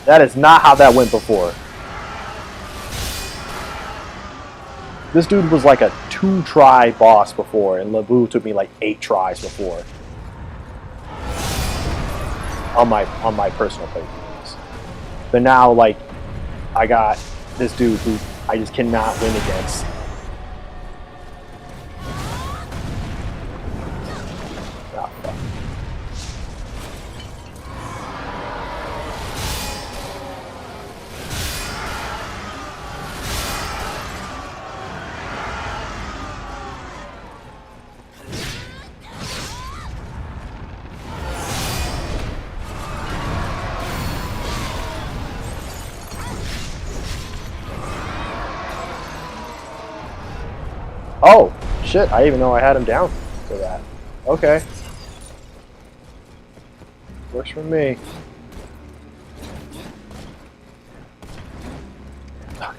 A: that is not how that went before. This dude was like a 2-try boss before, and Lebu took me like 8 tries before. On my personal playthroughs. But now, like, I got this dude who I just cannot win against. Oh, fuck. Oh, shit, I didn't even know I had him down for that. Okay. Works for me.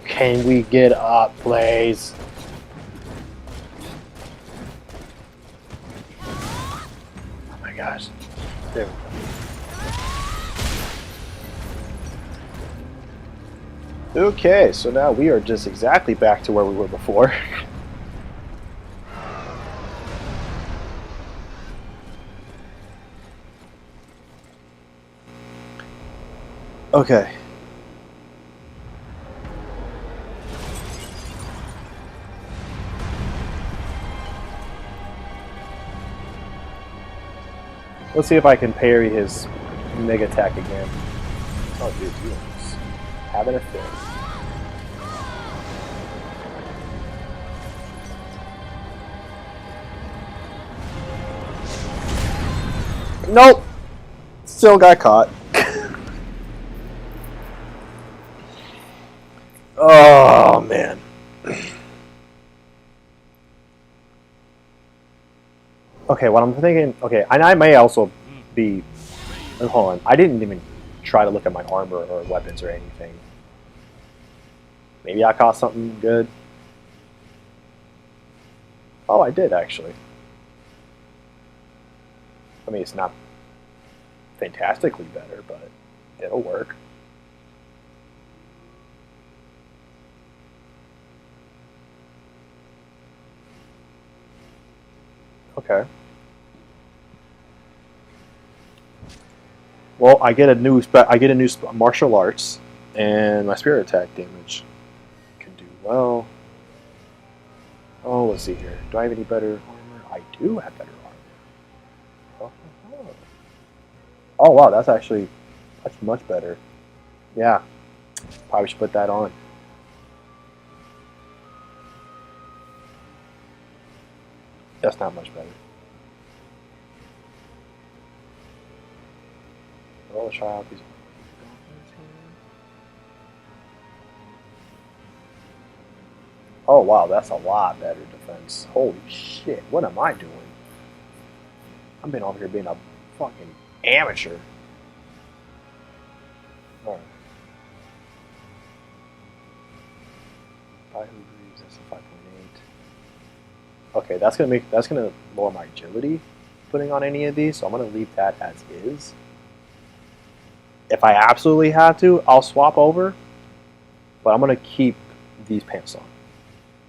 A: Can we get up, please? Oh my gosh. There we go. Okay, so now we are just exactly back to where we were before. Okay. Let's see if I can parry his mega attack again. Oh, dude, you are just having a fit. Nope! Still got caught. Oh, man. Okay, what I'm thinking... Okay, and I may also be... Hold on. I didn't even try to look at my armor or weapons or anything. Maybe I caught something good. Oh, I did actually. I mean, it's not fantastically better, but it'll work. Okay. Well, I get a new martial arts, and my spirit attack damage can do well. Oh, let's see here. Do I have any better armor? I do have better armor. Oh wow, that's much better. Yeah, probably should put that on. That's not much better. Well, let's try out these. Oh wow, that's a lot better defense. Holy shit, what am I doing? I've been over here being a fucking amateur. Alright. That's a 5.8. Okay, that's gonna lower my agility putting on any of these, so I'm gonna leave that as is. If I absolutely have to, I'll swap over, but I'm gonna keep these pants on.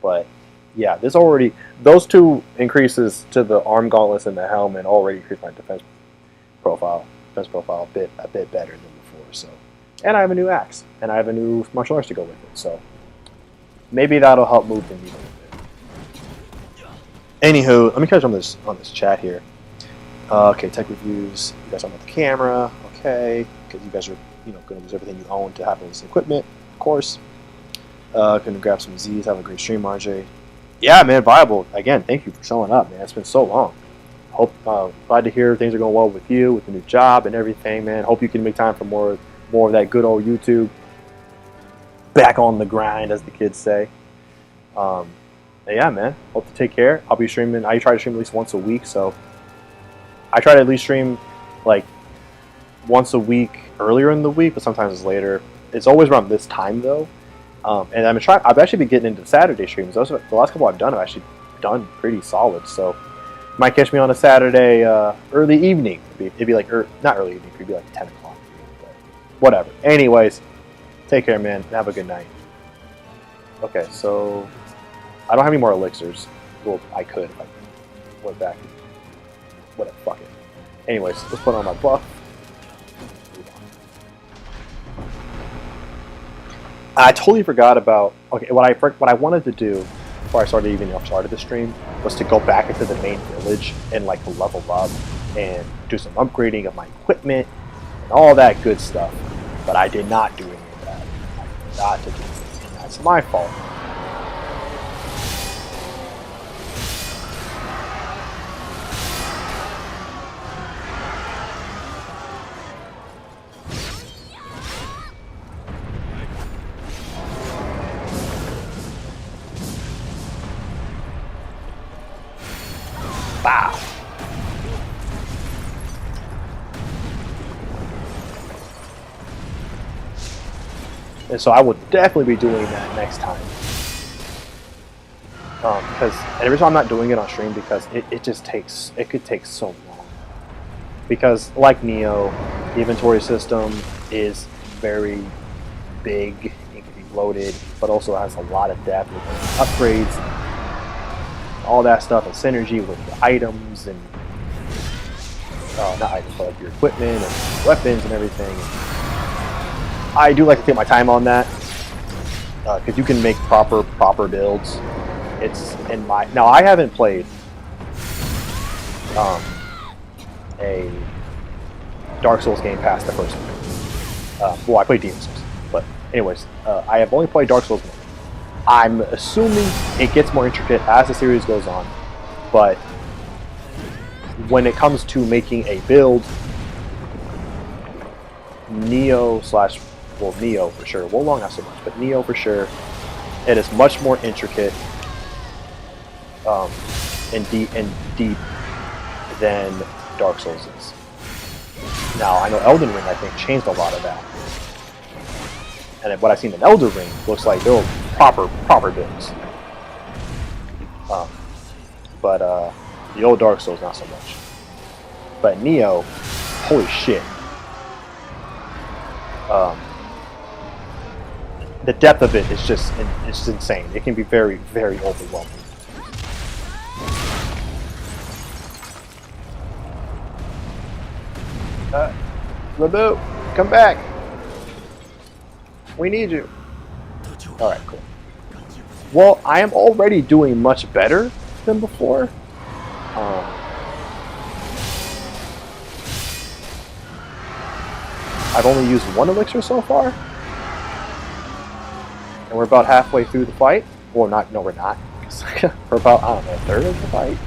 A: But yeah, those two increases to the arm gauntlets and the helmet already increased my defense profile a bit better than before. So, and I have a new axe, and I have a new martial arts to go with it. So maybe that'll help move the needle a bit. Anywho, let me catch on this chat here. Okay, tech reviews. You guys don't have the camera, okay? Because you guys are going to lose everything you own to have all this equipment, of course. Gonna grab some Z's. Have a great stream, RJ. Yeah, man, Viable. Again, thank you for showing up, man. It's been so long. Hope glad to hear things are going well with you, with the new job and everything, man. Hope you can make time for more of that good old YouTube. Back on the grind, as the kids say. Yeah, man. Hope to take care. I'll be streaming. I try to stream at least once a week, so I try to at least stream like once a week earlier in the week, but sometimes it's later. It's always around this time though. And I've actually been getting into Saturday streams. The last couple I've done have actually done pretty solid. So you might catch me on a Saturday early evening. It'd be like not early evening. It'd be like 10 o'clock. But whatever. Anyways, take care, man. Have a good night. Okay, so I don't have any more elixirs. Well, I could if I went back. Whatever. Fuck it. Anyways, let's put on my buff. I totally forgot about what I wanted to do before I started the stream was to go back into the main village and like level up and do some upgrading of my equipment and all that good stuff. But I did not do any of that. I forgot to do this, and that's my fault. Wow. And so I will definitely be doing that next time. And the reason I'm not doing it on stream because it could take so long. Because like Nioh, the inventory system is very big, it can be loaded, but also has a lot of depth with upgrades. All that stuff and synergy with the items and not items, but like your equipment and weapons and everything. And I do like to take my time on that because you can make proper builds. It's in my now. I haven't played a Dark Souls game past the first one. Well, I played Demon Souls, but anyways, I have only played Dark Souls 1. I'm assuming it gets more intricate as the series goes on, but when it comes to making a build, Nioh for sure, Wolong not so much, but Nioh for sure, it is much more intricate and deep than Dark Souls is. Now, I know Elden Ring, I think, changed a lot of that. And what I've seen in Elden Ring looks like they're proper builds. but the old Dark Souls not so much. But Nioh, holy shit. The depth of it is just it's insane. It can be very, very overwhelming. Labu, come back. We need you. Alright, cool. Well, I am already doing much better than before. I've only used one elixir so far. And we're about halfway through the fight. Well, no, we're not. We're about, I don't know, a third of the fight?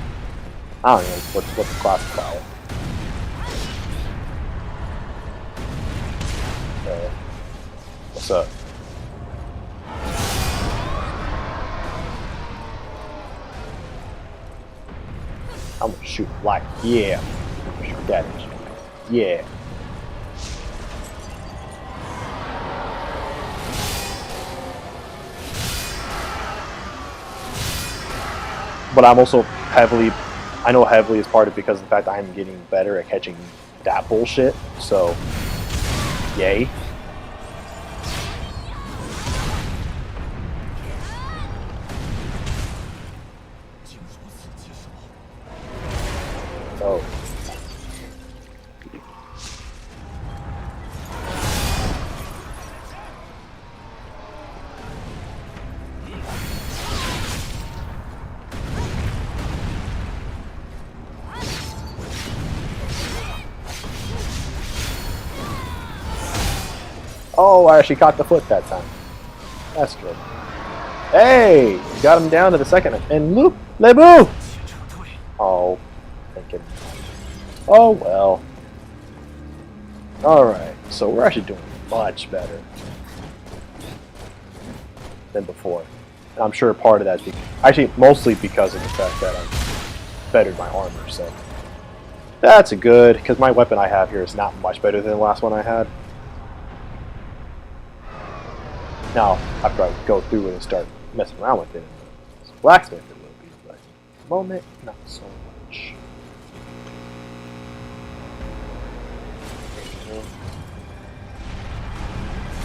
A: I don't know what to classify it. What's up? I'm gonna shoot like, yeah. Shoot that. Yeah. But I'm also heavily, I know heavily is part of it because of the fact that I'm getting better at catching that bullshit, so, yay. Oh. Oh, I actually caught the foot that time. That's good. Hey! Got him down to the second. And loop! Lebu! Oh, thinking. Oh, well. Alright, so we're actually doing much better than before. And I'm sure part of that's actually mostly because of the fact that I've bettered my armor, so that's a good, because my weapon I have here is not much better than the last one I had. Now, after I go through it and start messing around with it, blacksmith it will be, but at the moment, not so much.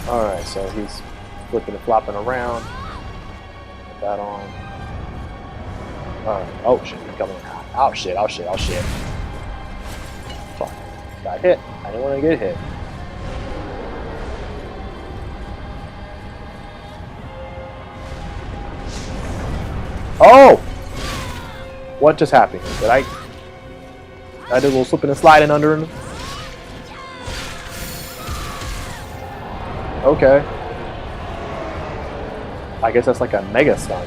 A: Alright, so he's flipping and flopping around. Put that on. Alright, oh shit, he's coming. Oh shit, oh shit, oh shit. Fuck. Got hit. I didn't want to get hit. Oh! What just happened? Did I did a little slipping and sliding under him? Okay. I guess that's like a mega stun.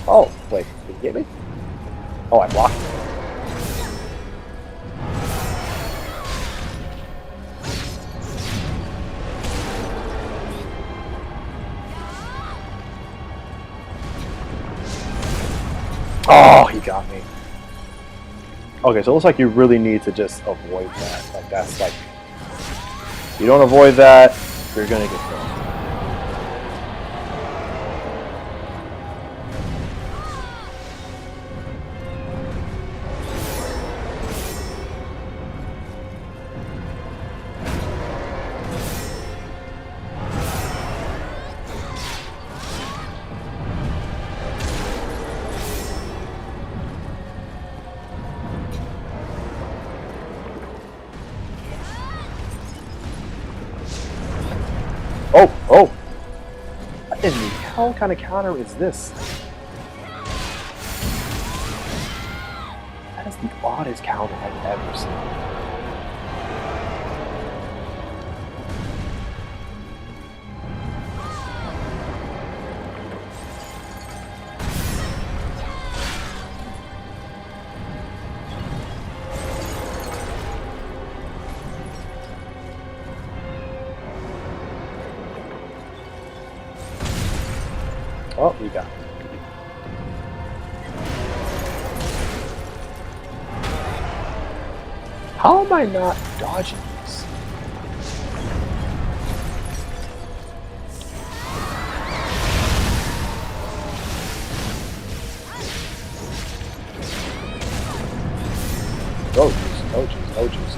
A: Oh, wait, did he get me? Oh, I blocked him. Oh, he got me. Okay, so it looks like you really need to just avoid that. Like, that's like... If you don't avoid that, you're gonna get killed. Oh, oh! What in the hell kind of counter is this? That is the oddest counter I've ever seen. Oh, we got it. How am I not dodging this? Oh jeez, oh jeez, oh jeez.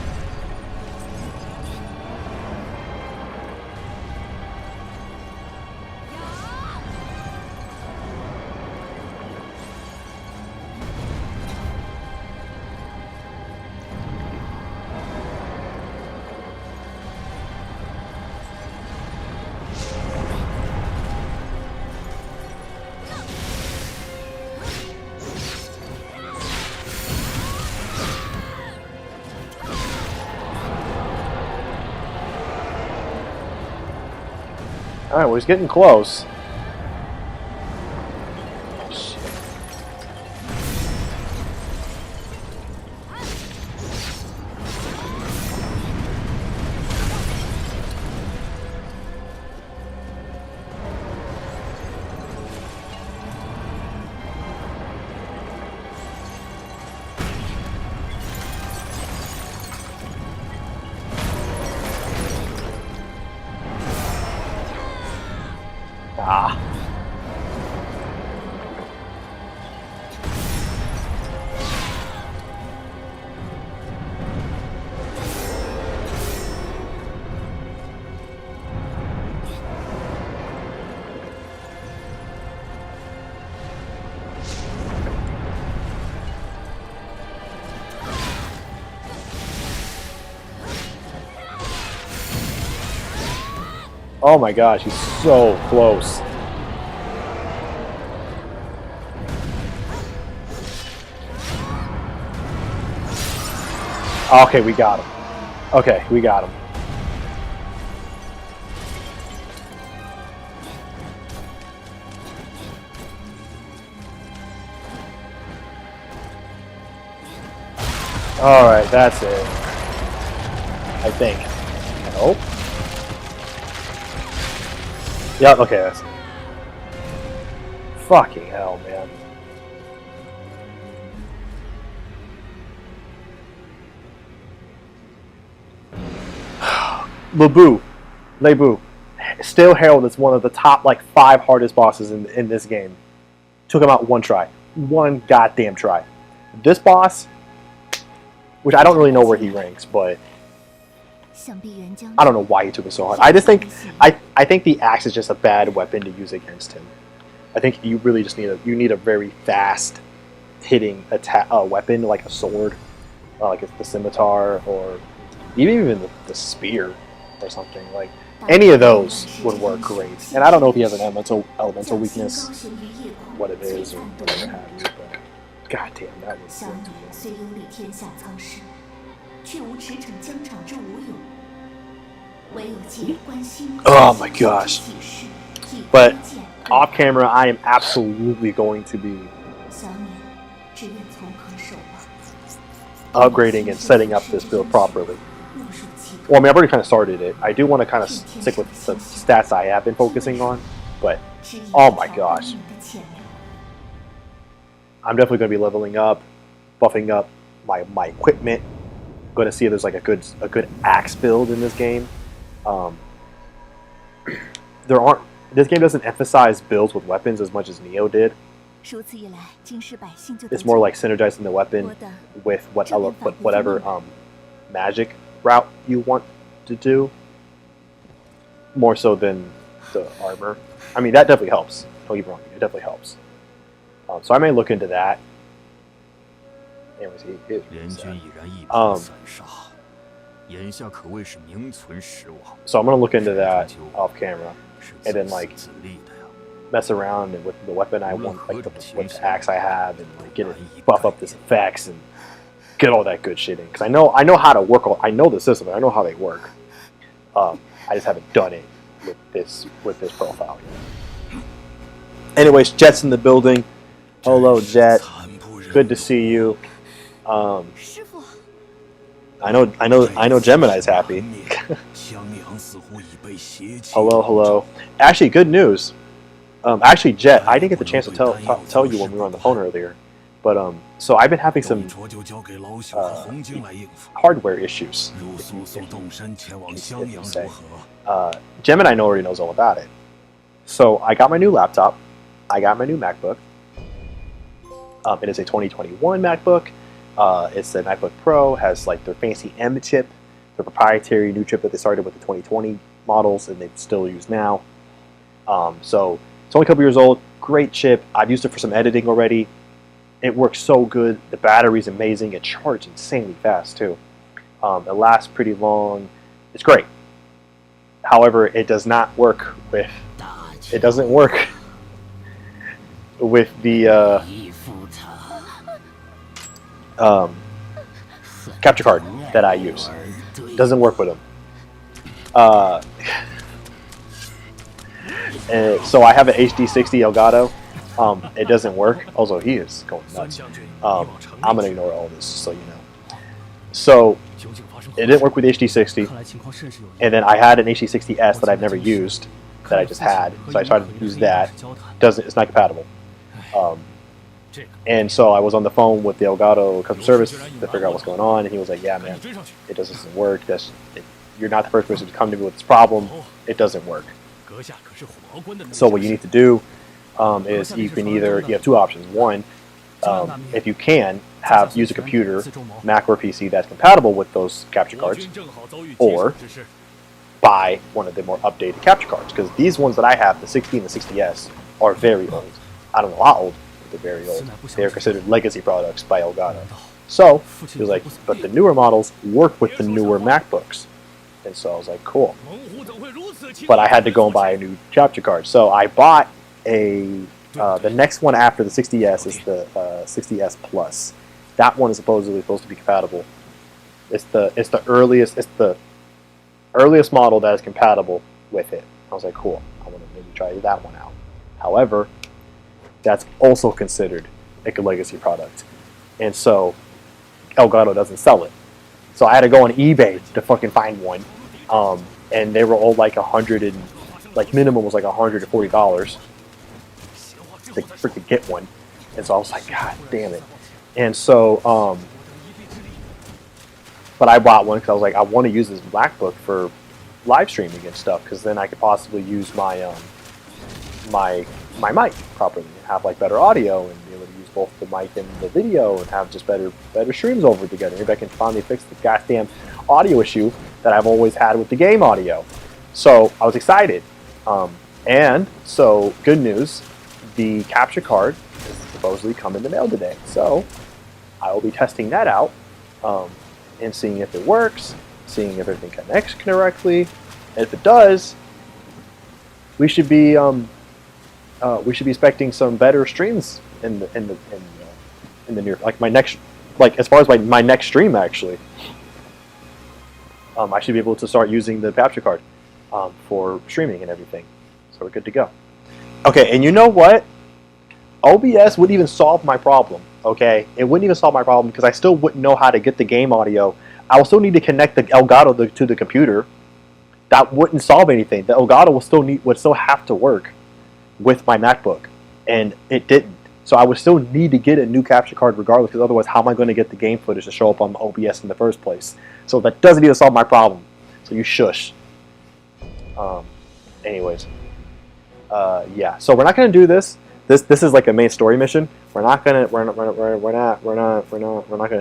A: Alright, well, he's getting close. Shit. Ah. Oh my gosh, he's so close. Okay, we got him. Okay, we got him. Alright, that's it. I think. Nope. Yep, okay, that's it. Fucking hell, man. Lebu, still hailed as one of the top like 5 hardest bosses in this game. Took him out one try, one goddamn try. This boss, which I don't really know where he ranks, but I don't know why he took it so hard. I just think I think the axe is just a bad weapon to use against him. I think you really just need a very fast hitting weapon like a sword, like the scimitar, or even the spear or something. Like any of those would work great. And I don't know if he has an elemental weakness, what it is, or whatever have you. But goddamn, that was so oh my gosh. But off camera, I am absolutely going to be upgrading and setting up this build properly. Well, I mean, I've already kind of started it. I do want to kind of stick with the stats I have been focusing on, but oh my gosh. I'm definitely going to be leveling up, buffing up my equipment. Going to see if there's like a good axe build in this game. This game doesn't emphasize builds with weapons as much as Nioh did. It's more like synergizing the weapon with whatever magic route you want to do, more so than the armor. I mean, that definitely helps. Don't get me wrong, it definitely helps. So I may look into that. Anyways, so I'm gonna look into that off camera, and then like mess around with the weapon I want, like with the axe I have, and like get it, buff up this effects and get all that good shit in. Because I know how to work. I know the system. I know how they work. I just haven't done it with this profile yet. Anyways, Jet's in the building. Hello, Jet. Good to see you. I know Gemini's happy. Hello. Actually, good news. Actually, Jet, I didn't get the chance to tell you when we were on the phone earlier. But so I've been having some hardware issues. Gemini already knows all about it. So I got my new laptop. I got my new MacBook. It is a 2021 MacBook. It's the MacBook Pro, has like their fancy M chip, their proprietary new chip that they started with the 2020 models and they still use now. So it's only a couple years old. Great chip. I've used it for some editing already. It works so good. The battery's amazing. It charges insanely fast too. It lasts pretty long. It's great. However, it does not work with. It doesn't work with the capture card that I use. It doesn't work with them. So I have an HD60 Elgato. It doesn't work. Also, he is going nuts. I'm gonna ignore all this, so you know. So it didn't work with the HD60, and then I had an HD60S that I've never used, that I just had. So I tried to use that. It's not compatible. And so I was on the phone with the Elgato customer service to figure out what's going on, and he was like, "Yeah, man, it doesn't work. You're not the first person to come to me with this problem. It doesn't work." So what you need to do is you have two options. One, if you can, use a computer, Mac or PC, that's compatible with those capture cards, or buy one of the more updated capture cards, because these ones that I have, the 60 and the 60S, are very old. I don't know how old, but they're very old. They are considered legacy products by Elgato. So he was like, but the newer models work with the newer MacBooks. And so I was like, cool. But I had to go and buy a new capture card. So I bought the next one after the 60S is the 60S Plus. That one is supposedly supposed to be compatible. It's the earliest model that is compatible with it. I was like, cool. I want to maybe try that one out. However, that's also considered like a legacy product, and so Elgato doesn't sell it. So I had to go on eBay to fucking find one, and they were all like minimum was like $140 to freaking get one, and so I was like, God damn it. And so, but I bought one because I was like, I want to use this MacBook for live streaming and stuff, because then I could possibly use my my mic properly and have like better audio and be able to use both the mic and the video and have just better streams over together. Maybe I can finally fix the goddamn audio issue that I've always had with the game audio. So I was excited, and so good news, the capture card is supposedly come in the mail today. So I will be testing that out and seeing if it works, seeing if everything connects correctly, and if it does, we should be expecting some better streams in the near, like my next, like as far as my next stream actually. I should be able to start using the capture card for streaming and everything, so we're good to go. Okay, and you know what? OBS wouldn't even solve my problem. Okay, it wouldn't even solve my problem because I still wouldn't know how to get the game audio. I will still need to connect the Elgato to the computer. That wouldn't solve anything. The Elgato would still have to work with my MacBook, and it didn't. So I would still need to get a new capture card regardless, because otherwise how am I going to get the game footage to show up on OBS in the first place? So that doesn't even solve my problem. So you shush. Anyways, yeah. So we're not going to do this. This is like a main story mission. We're not gonna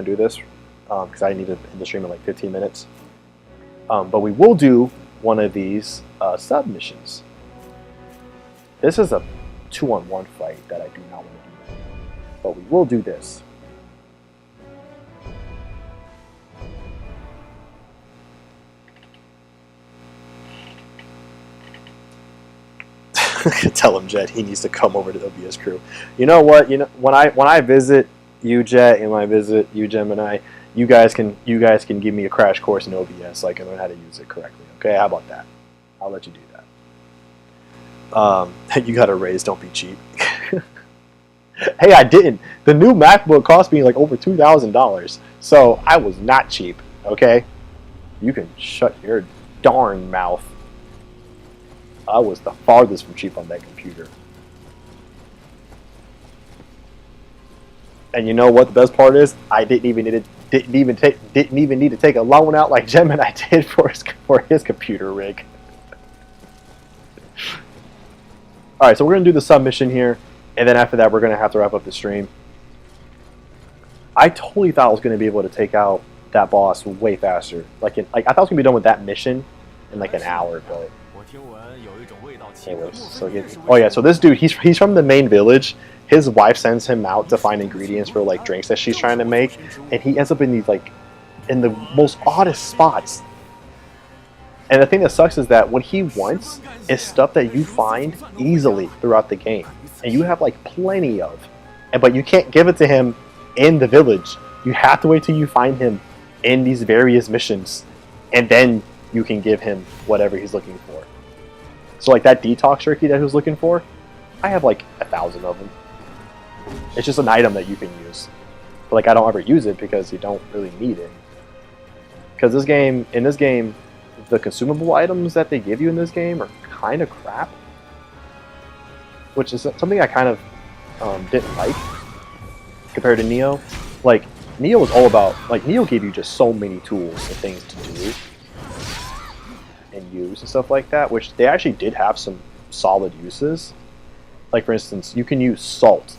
A: do this because I need to end the stream in like 15 minutes. But we will do one of these sub missions. This is a 2-on-1 fight that I do not want to do, but we will do this. Tell him, Jet, he needs to come over to the OBS crew. You know what? You know, when I visit you, Jet, and when I visit you, Gemini, you guys can give me a crash course in OBS so I can learn how to use it correctly. Okay, how about that? I'll let you do that. You got a raise. Don't be cheap. Hey, I didn't. The new MacBook cost me like over $2,000, so I was not cheap. Okay, you can shut your darn mouth. I was the farthest from cheap on that computer. And you know what the best part is? I didn't even need to take a loan out like Gemini did for his computer rig. All right, so we're gonna do the submission here, and then after that, we're gonna have to wrap up the stream. I totally thought I was going to be able to take out that boss way faster. Like I thought I was going to be done with that mission in like an hour, but. Anyways, so oh yeah, so this dude, he's from the main village. His wife sends him out to find ingredients for like drinks that she's trying to make, and he ends up in these like in the most oddest spots. And the thing that sucks is that what he wants is stuff that you find easily throughout the game, and you have like plenty of, but you can't give it to him in the village. You have to wait till you find him in these various missions, and then you can give him whatever he's looking for. So like that detox jerky that he was looking for, I have like 1,000 of them. It's just an item that you can use. But like I don't ever use it because you don't really need it. Because in this game, the consumable items that they give you in this game are kind of crap. Which is something I kind of didn't like compared to Nioh. Like, Nioh was all about, like, Nioh gave you just so many tools and things to do and use and stuff like that, which they actually did have some solid uses. Like, for instance, you can use salt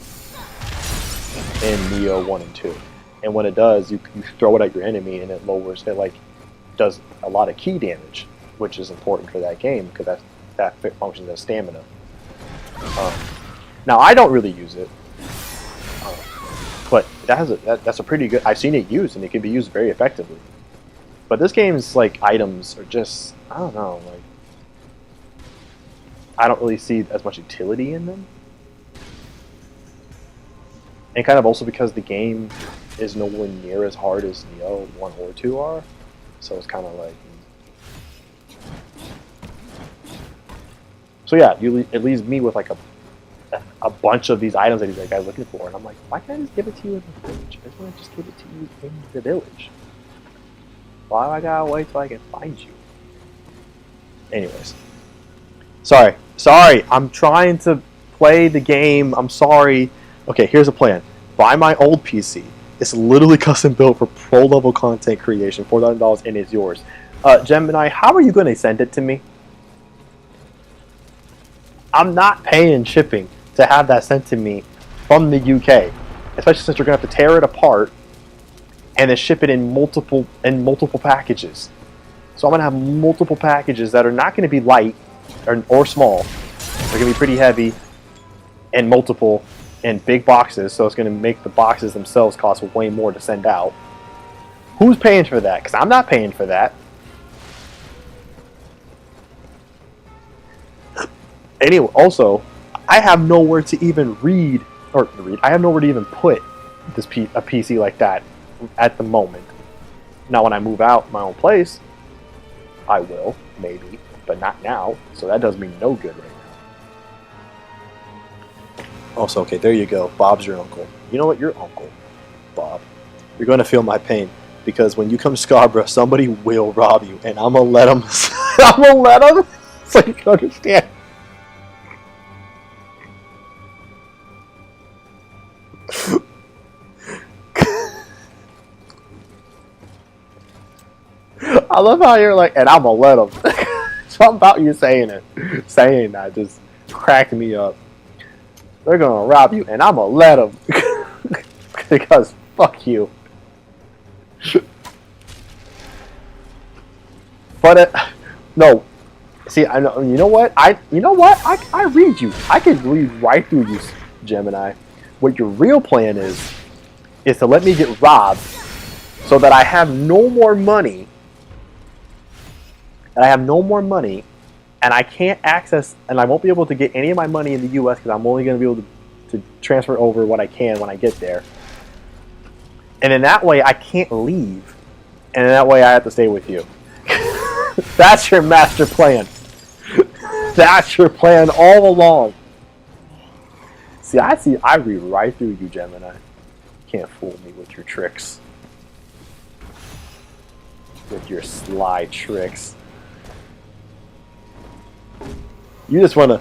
A: in Nioh 1 and 2. And when it does, you throw it at your enemy and it lowers, it like does a lot of key damage, which is important for that game because that functions as stamina. Now I don't really use it, but that's a pretty good. I've seen it used and it can be used very effectively. But this game's like items are just, I don't know, like I don't really see as much utility in them. And kind of also because the game is nowhere near as hard as Nioh 1 or 2 are. So it's kind of like... So yeah, it leaves me with like a bunch of these items that he's like, guy's looking for. And I'm like, why can't I just give it to you in the village? I just want to just give it to you in the village. Why do I gotta wait till I can find you? Anyways. Sorry, I'm trying to play the game. I'm sorry. Okay, here's a plan. Buy my old PC. It's literally custom built for pro level content creation. $4,000 and it's yours. Gemini, how are you going to send it to me? I'm not paying shipping to have that sent to me from the UK, especially since you're going to have to tear it apart and then ship it in multiple packages. So I'm going to have multiple packages that are not going to be light or small. They're going to be pretty heavy and multiple and big boxes, so it's going to make the boxes themselves cost way more to send out. Who's paying for that? Because I'm not paying for that. Anyway, also, I have nowhere to even I have nowhere to even put a PC like that at the moment. Now, when I move out my own place, I will, maybe, but not now, so that does me no good right now. Also, okay, there you go. Bob's your uncle. You know what? Your uncle, Bob. You're going to feel my pain because when you come to Scarborough, somebody will rob you, and I'm going to let them. I'm going to let them so you can understand. I love how you're like, and I'm going to let them. Something about you saying that just cracked me up. They're gonna rob you, and I'm gonna let them because fuck you. But no, see, I know. You know what? I read you. I can read right through you, Gemini. What your real plan is to let me get robbed, so that I have no more money. And I can't access, and I won't be able to get any of my money in the U.S. because I'm only going to be able to transfer over what I can when I get there. And in that way, I can't leave. And in that way, I have to stay with you. That's your master plan. That's your plan all along. I read right through you, Gemini. Can't fool me with your tricks. With your sly tricks. You just wanna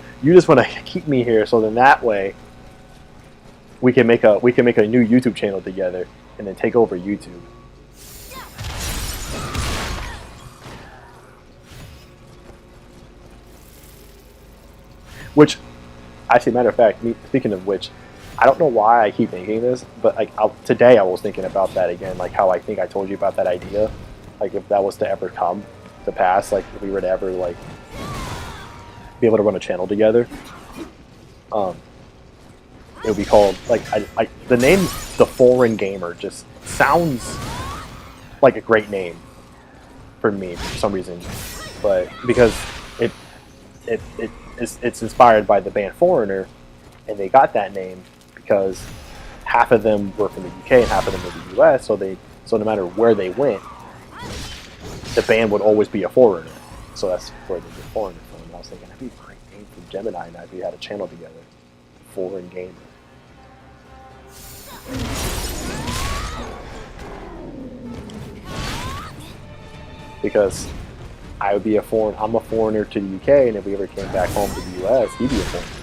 A: keep me here, so then that way we can make a new YouTube channel together and then take over YouTube. Which, actually, matter of fact, speaking of which, I don't know why I keep thinking this, but like today I was thinking about that again, like how I think I told you about that idea, like if that was to ever come to pass, like if we were to ever like be able to run a channel together, it would be called like the name The Foreign Gamer just sounds like a great name for me for some reason, but because it's inspired by the band Foreigner, and they got that name because half of them were from the UK and half of them were the US, so no matter where they went, the band would always be a foreigner. So that's where they get Foreigner from. And I was thinking that'd be a great name for Gemini and I if we had a channel together. Foreign Gamer. Because I would be I'm a foreigner to the UK, and if we ever came back home to the US, he'd be a foreigner.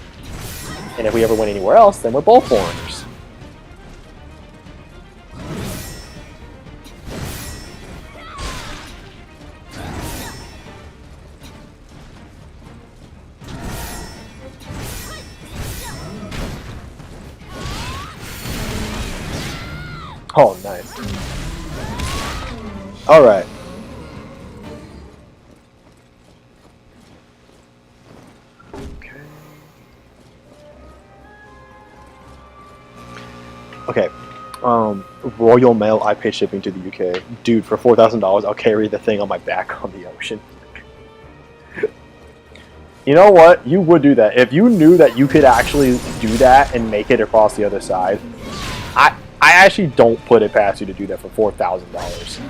A: And if we ever went anywhere else, then we're both foreigners. Oh, nice. All right. Okay. Royal Mail, I pay shipping to the UK. Dude, for $4,000, I'll carry the thing on my back on the ocean. You know what? You would do that. If you knew that you could actually do that and make it across the other side, I actually don't put it past you to do that for $4,000.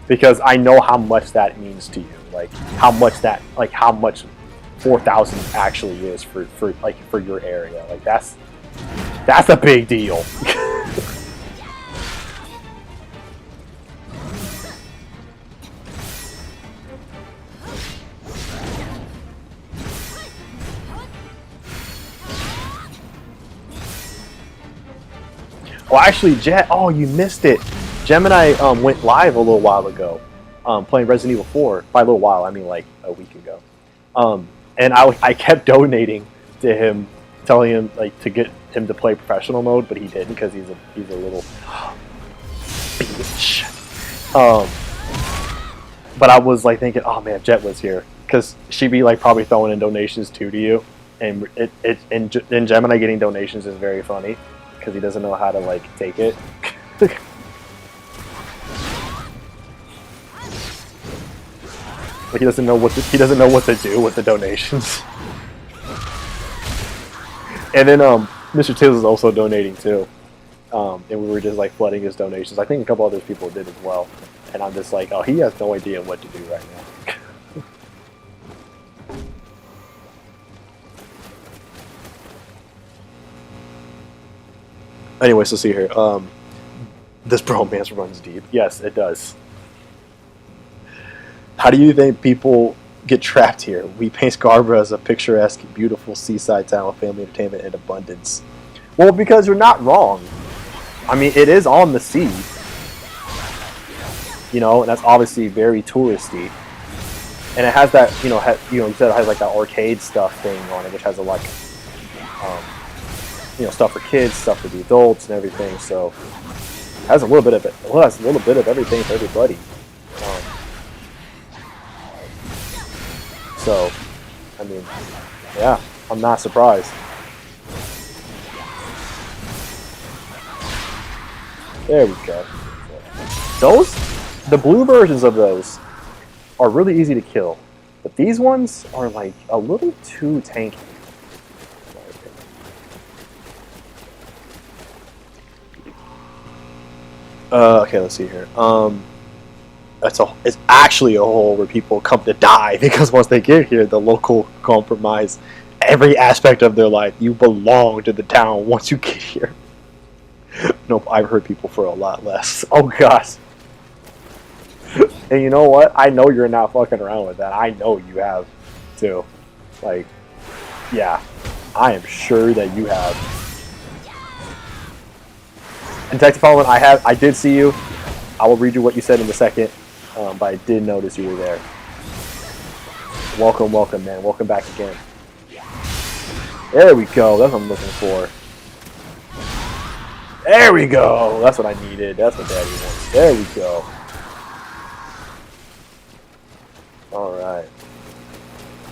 A: Because I know how much that means to you. Like, how much 4,000 actually is for your area. Like, that's a big deal. Well, actually, Jet, oh, you missed it. Gemini went live a little while ago, playing Resident Evil 4. By a little while, I mean like a week ago. And I kept donating to him, telling him like to get him to play professional mode, but he didn't because he's a little bitch. But I was like thinking, oh man, if Jet was here, because she'd be like probably throwing in donations too to you, and and Gemini getting donations is very funny because he doesn't know how to like take it. Like he doesn't know what to do with the donations. And then Mr. Tiz is also donating too, and we were just like flooding his donations. I think a couple other people did as well, and I'm just like, oh, he has no idea what to do right now. Anyways, let's see here. This bromance runs deep. Yes, it does. How do you think people get trapped here? We paint Scarborough as a picturesque, beautiful seaside town with family entertainment and abundance. Well, because you're not wrong. I mean, it is on the sea. You know, and that's obviously very touristy. And it has that, you said it has like that arcade stuff thing on it, which has a like, stuff for kids, stuff for the adults, and everything. So it has a little bit of it. Well, it has a little bit of everything for everybody. So, I mean, yeah, I'm not surprised. There we go. The blue versions of those are really easy to kill, but these ones are like a little too tanky. Okay, let's see here. It's actually a hole where people come to die because once they get here, the local compromise every aspect of their life. You belong to the town once you get here. Nope, I've heard people for a lot less. Oh gosh. And you know what? I know you're not fucking around with that. I know you have too. Like, yeah, I am sure that you have. And Detective Following, I did see you. I will read you what you said in a second, but I did notice you were there. Welcome, welcome, man. Welcome back again. There we go. That's what I'm looking for. There we go. That's what I needed. That's what Daddy wants. There we go. Alright.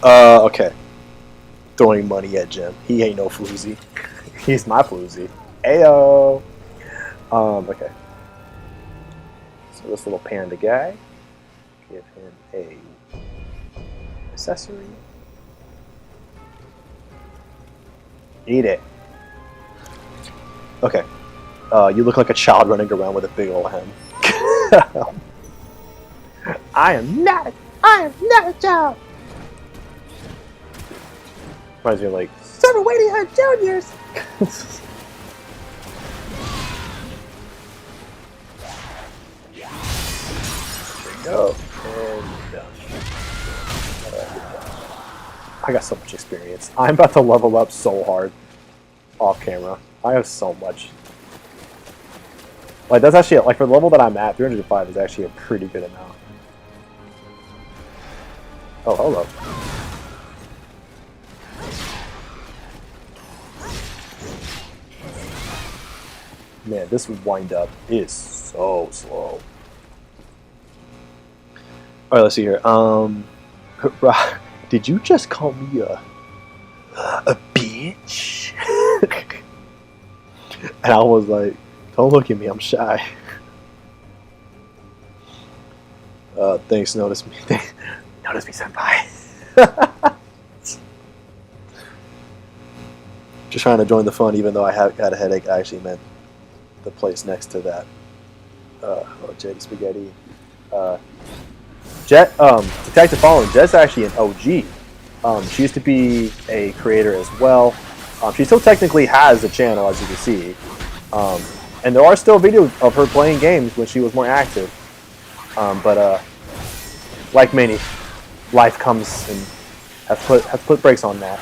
A: Okay. Throwing money at Jim. He ain't no floozy. He's my floozy. Ayo! Okay. So this little panda guy. Give him a accessory. Eat it. Okay. You look like a child running around with a big old hem. I am not a child. Reminds me of like Summer Waiting on Juniors. There we go. And done. I got so much experience. I'm about to level up so hard off camera. I have so much. Like that's actually like for the level that I'm at, 305 is actually a pretty good amount. Oh, hello. Man, this wind up is so slow. All right, let's see here. Did you just call me a bitch? And I was like, don't look at me, I'm shy. Thanks, notice me. Notice me, senpai. Just trying to join the fun, even though I had a headache. I actually meant the place next to that. Jetty Spaghetti. Jet, Detective Fallen, Jet's actually an OG. She used to be a creator as well. She still technically has a channel, as you can see. And there are still videos of her playing games when she was more active. But like many, life comes and has put brakes on that.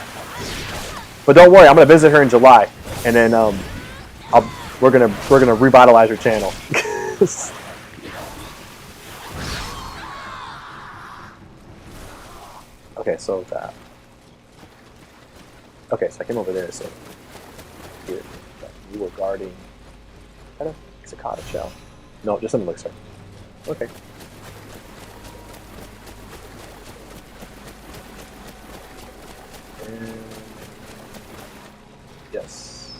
A: But don't worry, I'm gonna visit her in July, and then we're gonna revitalize her channel. Okay, so that. Okay, so I came over there. So here, you were guarding. Kind of cicada shell. No, just an elixir. Okay. And yes.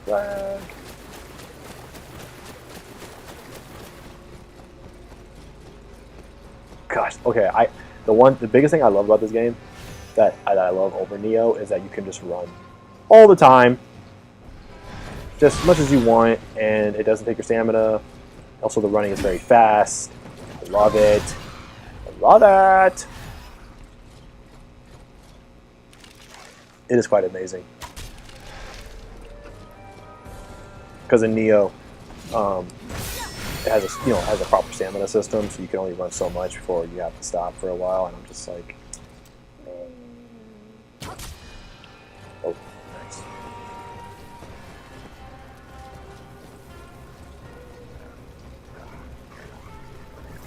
A: Flag. Gosh, okay. The biggest thing I love about this game that I love over Nioh is that you can just run all the time, just as much as you want, and it doesn't take your stamina. Also, the running is very fast. I love it. I love it. It is quite amazing. Because in Nioh, it has a proper stamina system, so you can only run so much before you have to stop for a while. And I'm just like, oh, nice.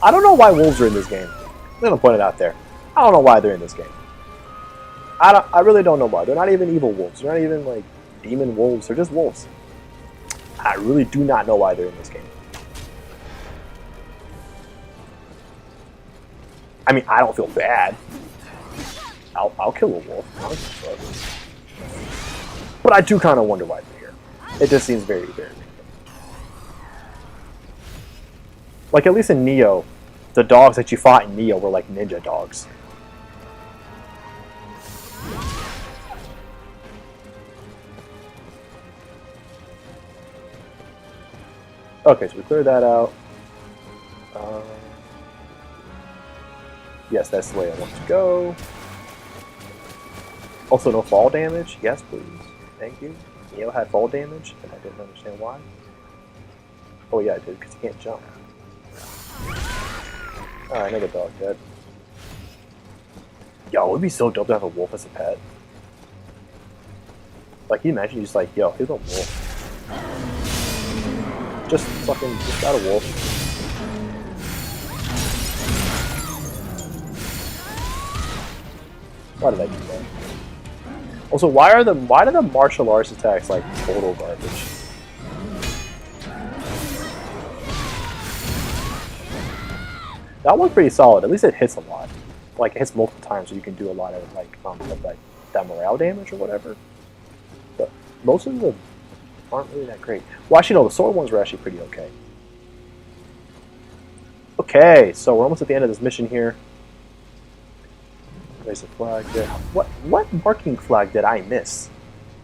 A: I don't know why wolves are in this game. I'm gonna point it out there. I don't know why they're in this game. I really don't know why. They're not even evil wolves. They're not even like demon wolves. They're just wolves. I really do not know why they're in this game. I mean, I don't feel bad. I'll kill a wolf. But I do kind of wonder why they're here. It just seems very, very random. Like, at least in Nioh, the dogs that you fought in Nioh were like ninja dogs. Okay, so we cleared that out. Yes, that's the way I want to go. Also, no fall damage? Yes, please. Thank you. Nioh had fall damage, and I didn't understand why. Oh yeah, I did, because he can't jump. Alright, another dog dead. Yo, it would be so dope to have a wolf as a pet. Like, can you imagine you just like, yo, here's a wolf. Just got a wolf. Why did I do that? Also, why do the martial arts attacks like total garbage? That one's pretty solid. At least it hits a lot. Like it hits multiple times, so you can do a lot of like that morale damage or whatever. But most of them aren't really that great. Well, actually, no, the sword ones were actually pretty okay. Okay, so we're almost at the end of this mission here. There's a flag there. What marking flag did I miss?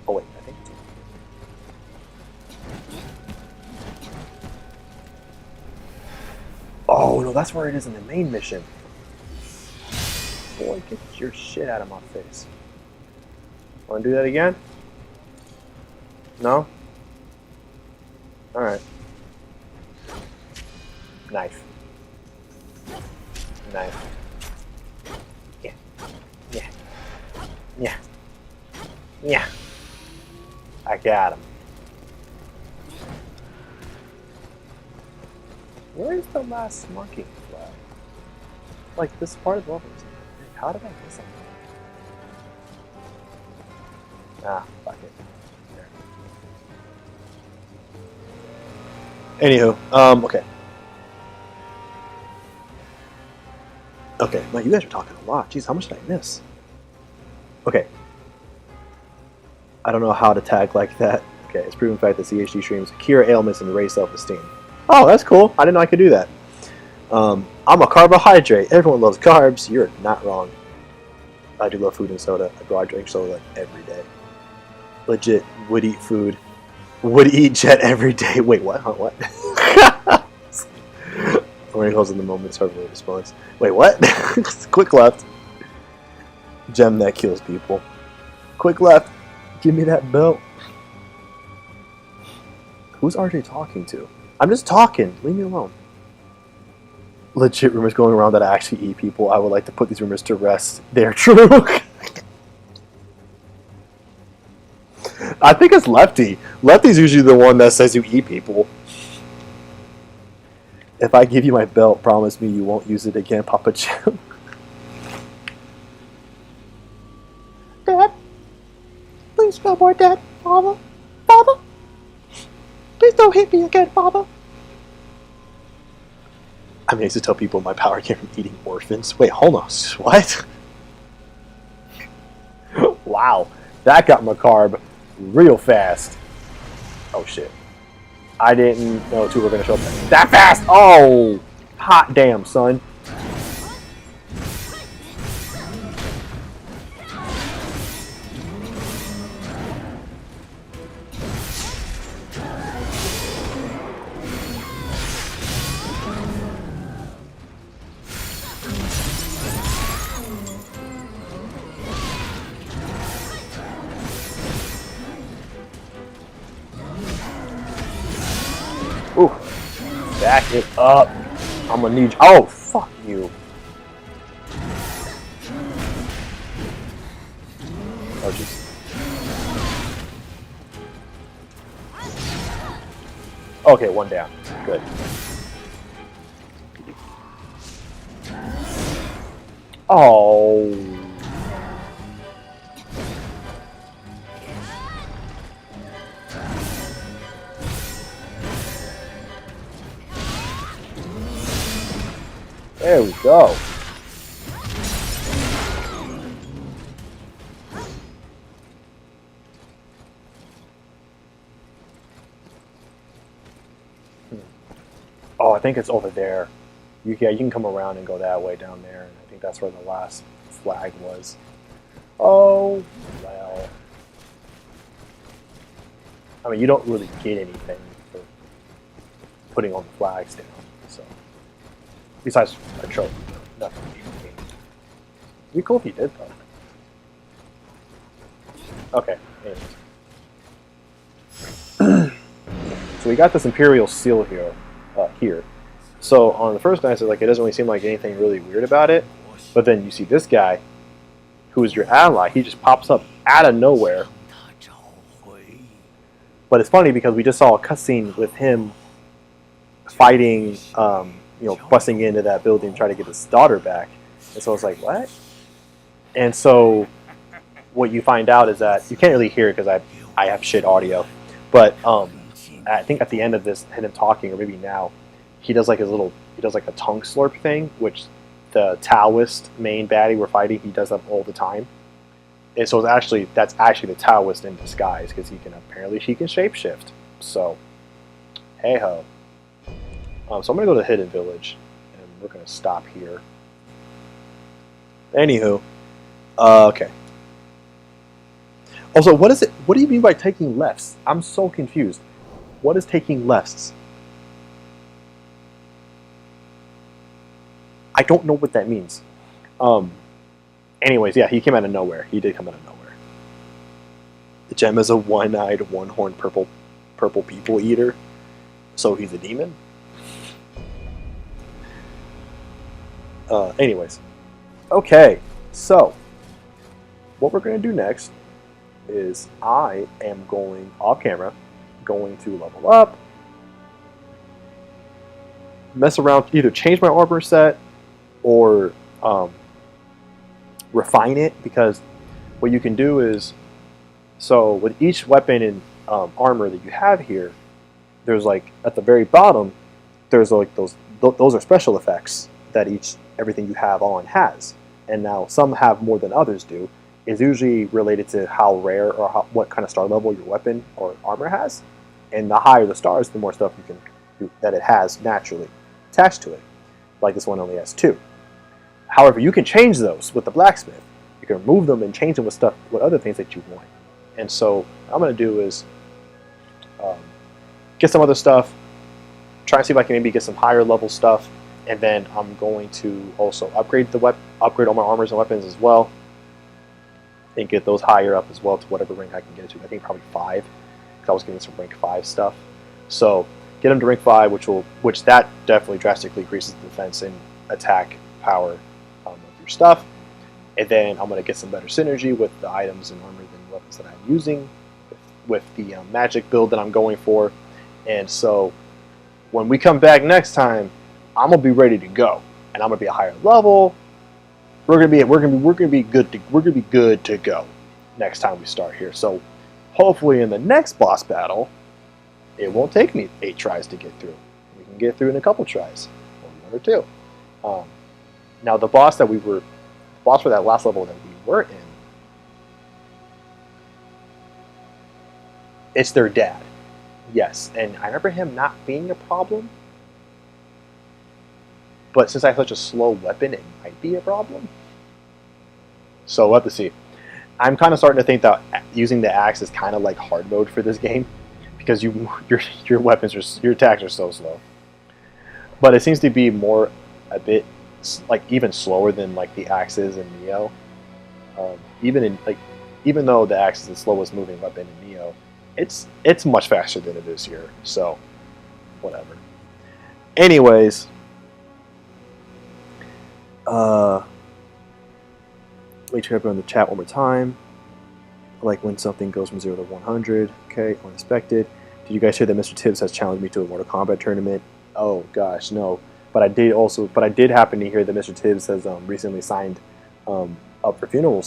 A: Oh wait, I think it's oh no, that's where it is in the main mission. Boy, get your shit out of my face. Wanna do that again? No? Alright. Knife. Knife. Yeah. Yeah. Yeah. Yeah. I got him. Where's the last marking flag? Like this part of the level. How did I miss it? Ah, fuck it. There. Anywho, okay. Okay, now you guys are talking a lot. Jeez, how much did I miss? Okay. I don't know how to tag like that. Okay, it's proven fact that CHD streams cure ailments and raise self-esteem. Oh, that's cool. I didn't know I could do that. I'm a carbohydrate. Everyone loves carbs. You're not wrong. I do love food and soda. I drink soda every day. Legit, would eat food. Would eat jet every day. Wait, what? Huh, what? When it goes in the moment, suddenly response. Wait, what? Quick left. Gem that kills people. Quick left. Give me that belt. Who's RJ talking to? I'm just talking. Leave me alone. Legit rumors going around that I actually eat people. I would like to put these rumors to rest. They're true. I think it's Lefty. Lefty's usually the one that says you eat people. If I give you my belt, promise me you won't use it again, Papa Jim. Dad? Please no more, Dad. Father? Father? Please don't hit me again, Father. I mean, I used to tell people my power came from eating orphans. Wait, hold on. What? Wow. That got macabre real fast. Oh, shit. I didn't know two were going to show up that fast. Oh, hot damn, son. Ooh, back it up. I'm gonna need you. Oh, fuck you. Oh, jeez. Okay, one down. Good. Oh. There we go. Oh, I think it's over there. You can come around and go that way down there, and I think that's where the last flag was. Oh, well. I mean, you don't really get anything for putting on the flags down, so. Besides a trophy, nothing. It'd be cool if you did, though. Okay, anyways. So we got this Imperial seal here. So on the first glance, it doesn't really seem like anything really weird about it. But then you see this guy, who is your ally. He just pops up out of nowhere. But it's funny because we just saw a cutscene with him fighting, busting into that building, trying to get his daughter back. And so I was like, what? And so what you find out is that you can't really hear it because I have shit audio, but I think at the end of this, him talking, or maybe now, he does like a tongue slurp thing, which the Taoist main baddie we're fighting, he does that all the time. And so that's actually the Taoist in disguise, because he can shapeshift. So, hey ho. So I'm gonna go to the Hidden Village, and we're gonna stop here. Anywho, okay. Also, what is it? What do you mean by taking lefts? I'm so confused. What is taking lefts? I don't know what that means. Anyways, yeah, he came out of nowhere. He did come out of nowhere. The gem is a one-eyed, one-horned purple people eater. So he's a demon? Anyways. Okay, so what we're going to do next is I am going off camera, going to level up, mess around, either change my armor set or refine it, because what you can do is, so with each weapon and armor that you have here, there's like at the very bottom, there's like those are special effects that everything you have on has, and now some have more than others do. Is usually related to how rare or what kind of star level your weapon or armor has, and the higher the stars, the more stuff you can do that it has naturally attached to it. Like this one only has 2. However, you can change those with the blacksmith. You can remove them and change them with other things that you want. And so what I'm going to do is get some other stuff, try and see if I can maybe get some higher level stuff, and then I'm going to also upgrade all my armors and weapons as well, and get those higher up as well to whatever rank I can get to. I think probably 5, because I was getting some rank 5 stuff. So get them to rank 5, which that definitely drastically increases the defense and attack power of your stuff. And then I'm going to get some better synergy with the items and armor and weapons that I'm using with the magic build that I'm going for. And so when we come back next time, I'm gonna be ready to go, and I'm gonna be a higher level. We're gonna be good to go next time we start here. So hopefully in the next boss battle, it won't take me 8 tries to get through. We can get through in a couple tries, or 1 or 2. Now the boss for that last level that we were in, it's their dad. Yes, and I remember him not being a problem. But since I have such a slow weapon, it might be a problem. So we'll have to see. I'm kind of starting to think that using the axe is kind of like hard mode for this game, because your attacks are so slow. But it seems to be a bit like even slower than like the axes in Nioh. Even though the axe is the slowest moving weapon in Nioh, it's much faster than it is here. So whatever. Anyways. Let me check up on the chat one more time. Like when something goes from 0 to 100. Okay, unexpected. Did you guys hear that Mr. Tibbs has challenged me to a Mortal Kombat tournament? Oh gosh, no. But I did happen to hear that Mr. Tibbs has recently signed up for funeral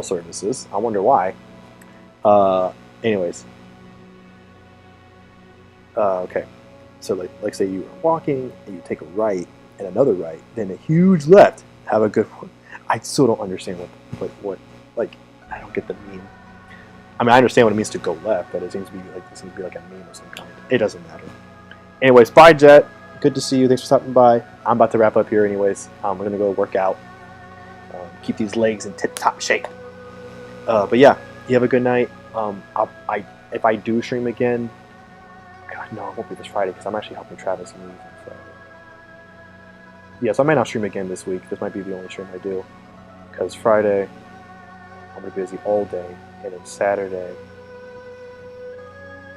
A: services. I wonder why. Anyways. Okay. So like say you are walking and you take a right and another right, then a huge left. Have a good one. I still don't understand what like, I don't get the meme. I mean, I understand what it means to go left, but it seems to be like a meme of some kind. It doesn't matter. Anyways, bye Jet. Good to see you. Thanks for stopping by. I'm about to wrap up here anyways. We're gonna go work out. Keep these legs in tip-top shape. But yeah, you have a good night. If I do stream again, God no, it won't be this Friday because I'm actually helping Travis move on Friday. Yeah, so I might not stream again this week. This might be the only stream I do, because Friday I'm gonna be busy all day, and then Saturday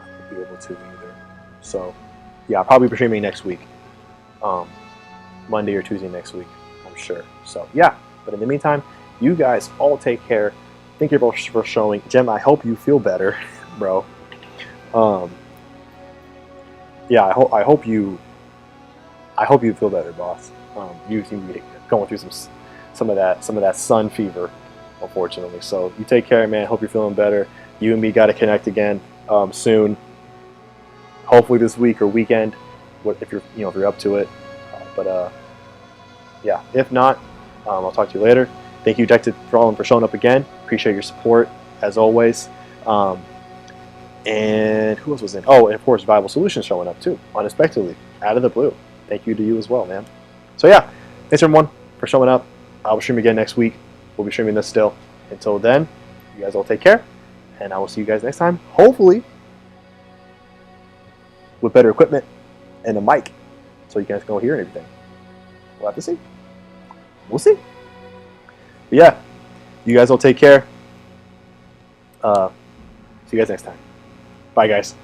A: I won't be able to either. So yeah, I'll probably be streaming next week, Monday or Tuesday next week, I'm sure. So yeah, but in the meantime, you guys all take care. Thank you both for showing. Jem, I hope you feel better, bro. Yeah, I hope you feel better, boss. You seem to be going through some of that sun fever. unfortunately. So you take care, man. Hope you're feeling better. You and me got to connect again soon. Hopefully this week or weekend, if you're up to it. Yeah, if not, I'll talk to you later. Thank you, Detective Frolin, for showing up again. Appreciate your support as always. And who else was in? Oh, and of course, Viable Solutions showing up too, unexpectedly, out of the blue. Thank you to you as well, man. So yeah, thanks everyone for showing up. I will stream again next week. We'll be streaming this still. Until then, you guys all take care, and I will see you guys next time. Hopefully, with better equipment and a mic, so you guys can all hear everything. We'll have to see. We'll see. But yeah, you guys all take care. See you guys next time. Bye, guys.